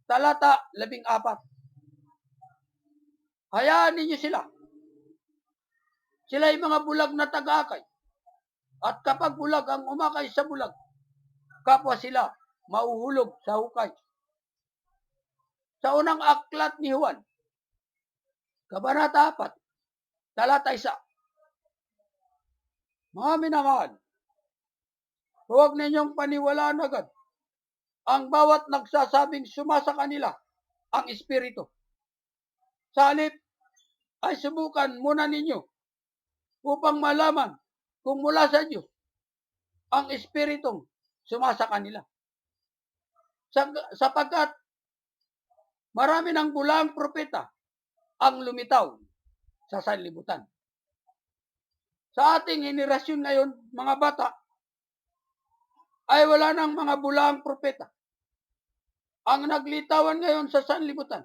talata 14. Hayaan ninyo sila. Sila'y mga bulag na taga-akay. At kapag bulag ang umakay sa bulag, kapwa sila mauhulog sa hukay. Sa unang aklat ni Juan, Kabanata 4, talata 1. Mga minamahal, huwag ninyong paniwalaan agad ang bawat nagsasabing sumasa kanila ang Espiritu. Sa halip ay subukan muna ninyo upang malaman kung mula sa Diyos ang Espiritong sumasa kanila. Sapagkat marami ng bulang propeta ang lumitaw sa sanlibutan. Sa ating henerasyon ngayon, mga bata, ay wala ng mga bulaang propeta. Ang naglitawan ngayon sa sanlibutan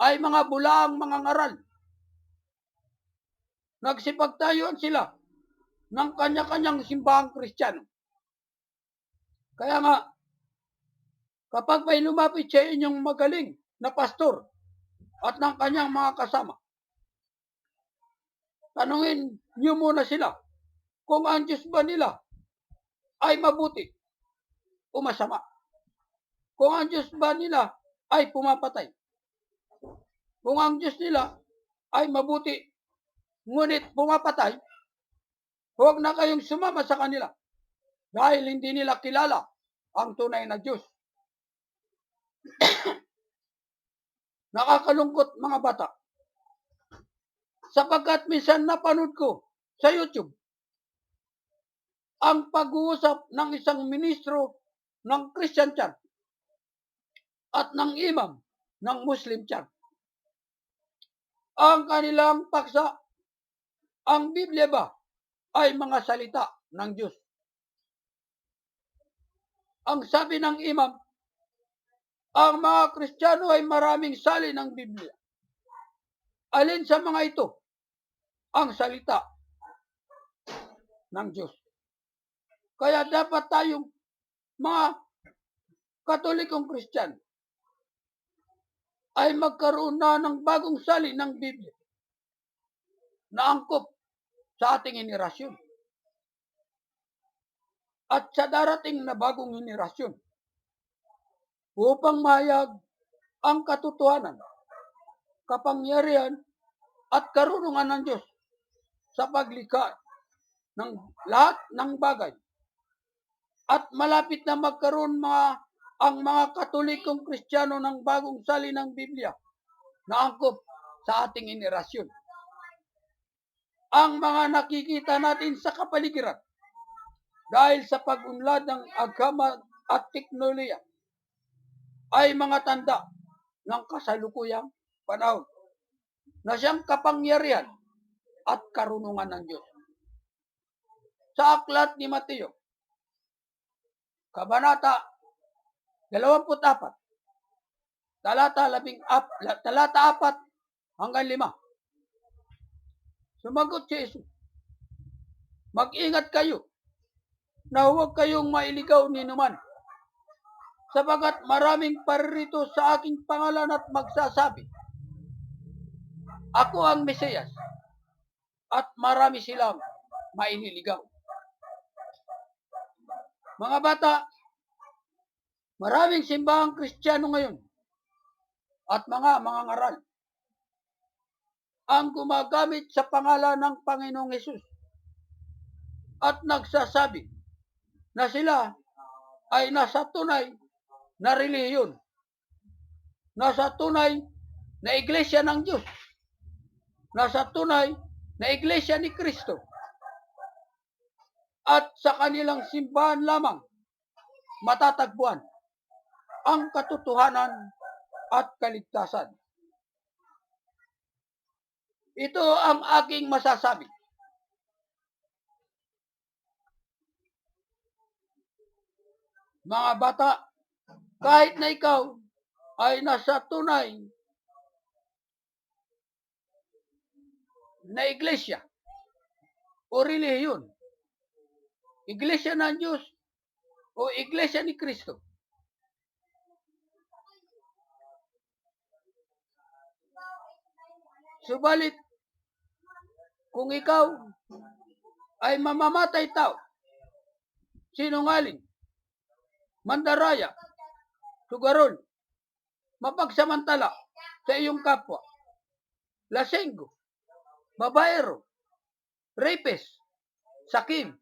ay mga bulaang mga ngaral. Nagsipagtayuan sila ng kanya-kanyang simbahang Kristiyano. Kaya nga, kapag may lumapit sa inyong magaling na pastor at ng kanyang mga kasama, tanungin niyo muna sila kung ang Diyos ba nila ay mabuti o masama. Kung ang Diyos ba nila ay pumapatay. Kung ang Diyos nila ay mabuti, ngunit pumapatay, huwag na kayong sumama sa kanila dahil hindi nila kilala ang tunay na Diyos. Nakakalungkot mga bata, sapagkat minsan napanood ko sa YouTube ang pag-uusap ng isang ministro ng Christian Church at ng imam ng Muslim Church. Ang kanilang paksa, ang Biblia ba ay mga salita ng Diyos? Ang sabi ng imam, ang mga Kristiyano ay maraming salin ng Biblia. Alin sa mga ito ang salita ng Diyos? Kaya dapat tayong mga Katolikong Kristiyano ay magkaroon na ng bagong salin ng Biblia na angkop sa ating henerasyon at sa darating na bagong henerasyon upang mahayag ang katotohanan, kapangyarihan at karunungan ng Diyos sa paglikha ng lahat ng bagay. At malapit na magkaroon ang mga Katolikong Kristiyano ng bagong salin ng Biblia na angkop sa ating henerasyon. Ang mga nakikita natin sa kapaligiran dahil sa pag-unlad ng agama at teknolohiya ay mga tanda ng kasalukuyang panahon na siyang kapangyarihan at karunungan ng Diyos. Sa aklat ni Mateo, Kabanata 24, talata 4 hanggang 5. Sumagot si Jesus, mag-ingat kayo na huwag kayong mailigaw ni numan, sapagat maraming paririto sa aking pangalan at magsasabi, ako ang Mesiyas, at marami silang maililigaw. Mga bata, maraming simbahang Kristiyano ngayon at mga ngaral ang gumagamit sa pangalan ng Panginoong Hesus at nagsasabi na sila ay nasa tunay na relihiyon, nasa tunay na iglesia ng Diyos, nasa tunay na iglesia ni Kristo, at sa kanilang simbahan lamang matatagpuan ang katotohanan at kaligtasan. Ito ang aking masasabi. Mga bata, kahit na ikaw ay nasa tunay na iglesia o relihiyon, iglesia ng Diyos o iglesia ni Kristo, subalit kung ikaw ay mamamatay tao, sinungaling, mandaraya, tugaron, mapagsamantala sa iyong kapwa, lasenggo, babaero, rapist, sakim,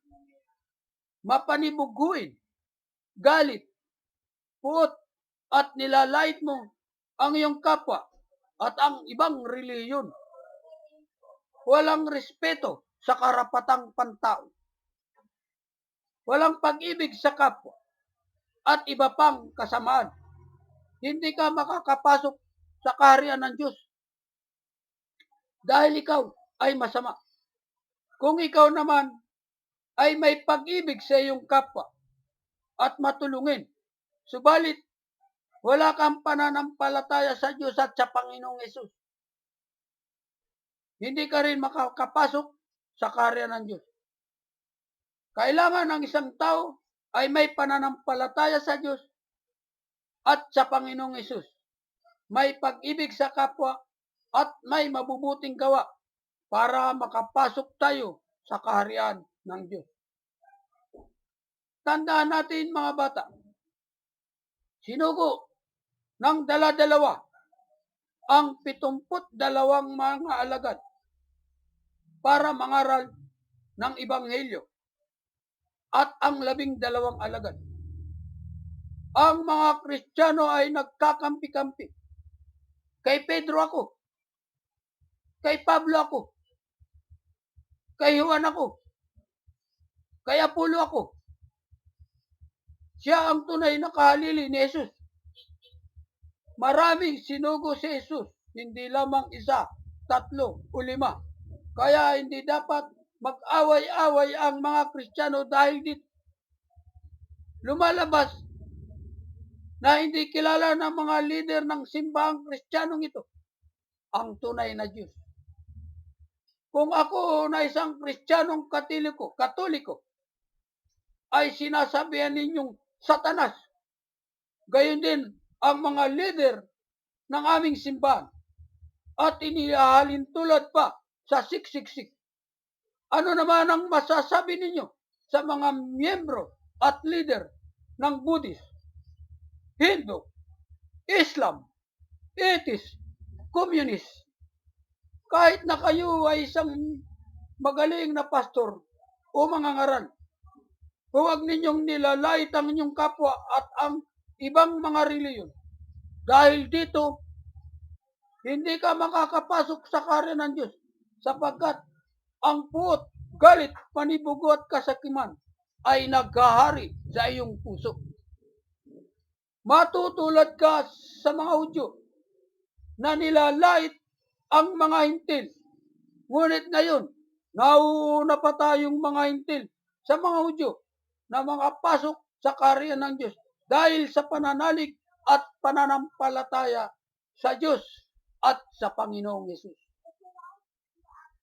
mapanibughuin, galit, puot, at nilalait mo ang iyong kapwa at ang ibang relihiyon. Walang respeto sa karapatang pantao. Walang pag-ibig sa kapwa at iba pang kasamaan. Hindi ka makakapasok sa kaharian ng Diyos dahil ikaw ay masama. Kung ikaw naman ay may pag-ibig sa iyong kapwa at matulungin. Subalit, wala kang pananampalataya sa Diyos at sa Panginoong Hesus. Hindi ka rin makakapasok sa kaharian ng Diyos. Kailangan ng isang tao ay may pananampalataya sa Diyos at sa Panginoong Hesus. May pag-ibig sa kapwa at may mabubuting gawa para makapasok tayo sa kaharian ng Diyos. Tandaan natin mga bata, sinugo ng dala-dalawa ang 72 mga alagad para mangaral ng Ebanghelyo at ang 12 alagad. Ang mga Kristiyano ay nagkakampi-kampi. Kay Pedro ako, kay Pablo ako, kay Juan ako, kay Apollo ako. Siya ang tunay na kahalili ni Jesus. Maraming sinugo si Jesus, hindi lamang isa, 3 o 5. Kaya hindi dapat mag-away-away ang mga Kristiyano dahil dito. Lumalabas na hindi kilala ng mga leader ng simbahang Kristiyanong ito ang tunay na Diyos. Kung ako na isang Kristiyanong Katoliko, ay sinasabihan ninyong Satanas. Gayon din ang mga leader ng aming simbahan at inihahalin tulad pa sa 666. Ano naman ang masasabi ninyo sa mga miyembro at leader ng Buddhist, Hindu, Islam, Atheist, Communist? Kahit na kayo ay isang magaling na pastor o mangangaral, huwag ninyong nilalait ang inyong kapwa at ang ibang mga reliyon. Dahil dito, hindi ka makakapasok sa kaharian ng Diyos sapagkat ang puot, galit, panibugo at kasakiman ay naghahari sa iyong puso. Matutulad ka sa mga Hudyo na nilalait ang mga hintil. Ngunit ngayon, nauuna pa tayong mga hintil sa mga Hudyo na makapasok sa kaharian ng Diyos dahil sa pananalig at pananampalataya sa Diyos at sa Panginoong Hesus.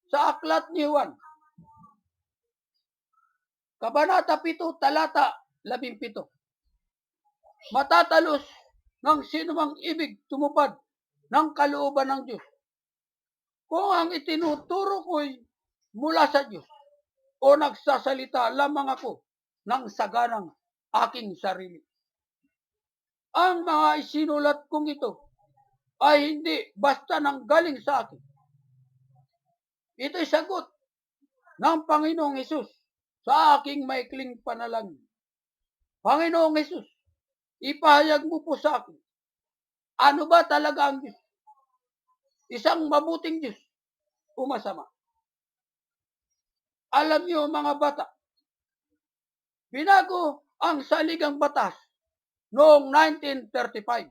Sa aklat ni Juan, Kabanata 7, talata 17. Matatalos ng sinumang ibig tumupad ng kalooban ng Diyos. Kung ang itinuturo ko'y mula sa Diyos o nagsasalita lamang ako ng saganang aking sarili. Ang mga isinulat kong ito ay hindi basta nang galing sa akin. Ito'y sagot ng Panginoong Hesus sa aking maikling panalangin. Panginoong Hesus, ipahayag mo po sa akin, ano ba talaga ang Diyos? Isang mabuting Diyos o masama? Alam niyo mga bata, binago ang saligang batas noong 1935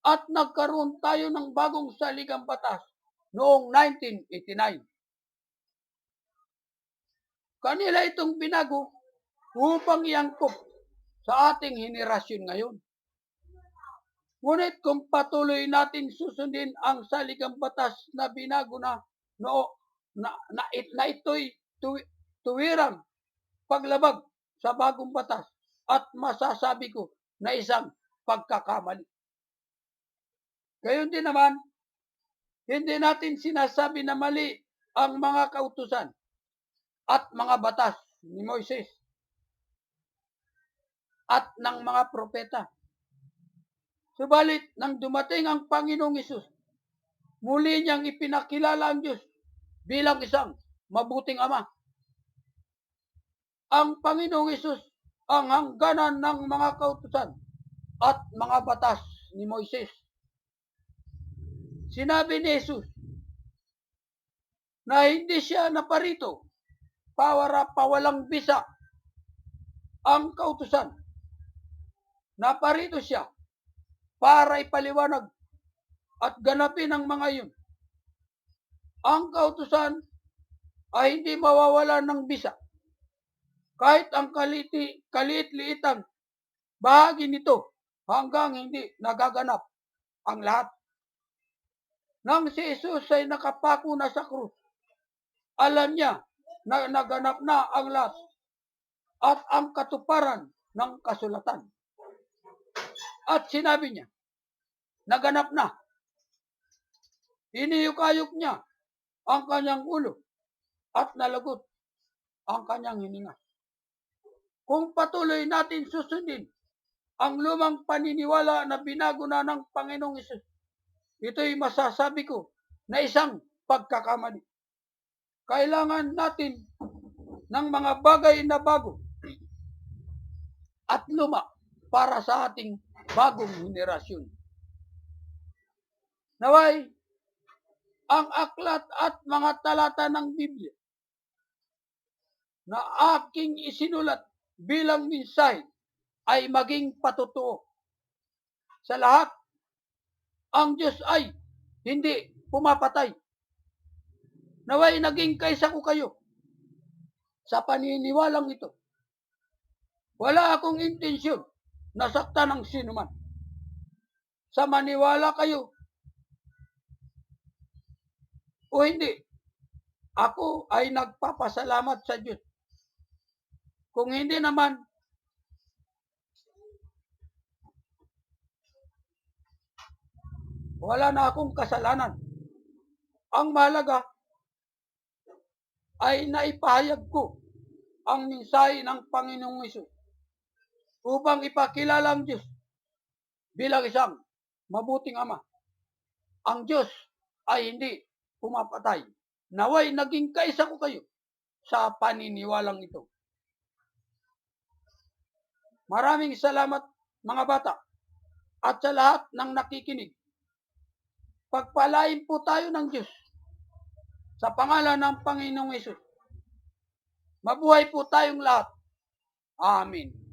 at nagkaroon tayo ng bagong saligang batas noong 1989. Kanila itong binago upang iangkop sa ating henerasyon ngayon. Ngunit kung patuloy natin susundin ang saligang batas na binago na ito'y tuwirang paglabag sa bagong batas at masasabi ko na isang pagkakamali. Gayon din naman, hindi natin sinasabi na mali ang mga kautusan at mga batas ni Moises at ng mga propeta. Subalit, nang dumating ang Panginoong Hesus, muli niyang ipinakilala ang Diyos bilang isang mabuting Ama. Ang Panginoong Hesus ang hangganan ng mga kautusan at mga batas ni Moises. Sinabi ni Hesus na hindi siya naparito para pawalang bisa ang kautusan. Naparito siya para ipaliwanag at ganapin ang mga iyon. Ang kautusan ay hindi mawawala ng bisa. kahit ang kaliit-liitan bahagi nito hanggang hindi nagaganap ang lahat. Nang si Jesus ay nakapako na sa krus, alam niya na naganap na ang lahat at ang katuparan ng kasulatan. At sinabi niya, naganap na. Iniyukayok niya ang kanyang ulo at nalagot ang kanyang hininga. Kung patuloy natin susundin ang lumang paniniwala na binago na ng Panginoong Hesus, ito'y masasabi ko na isang pagkakamali. Kailangan natin ng mga bagay na bago at luma para sa ating bagong henerasyon. Naway, ang aklat at mga talata ng Biblia na aking isinulat bilang mensahe ay maging patotoo. Sa lahat, ang Diyos ay hindi pumapatay. Naway naging kaisa ko kayo sa paniniwalang ito. Wala akong intensyon na saktan ng sinuman. Sa maniwala kayo o hindi, ako ay nagpapasalamat sa Diyos. Kung hindi naman, wala na akong kasalanan. Ang mahalaga ay naipahayag ko ang mensahe ng Panginoong Hesus upang ipakilala ang Diyos bilang isang mabuting Ama. Ang Diyos ay hindi pumapatay. Naway naging kaisa ko kayo sa paniniwalang ito. Maraming salamat mga bata at sa lahat ng nakikinig. Pagpalain po tayo ng Diyos sa pangalan ng Panginoong Hesus. Mabuhay po tayong lahat. Amen.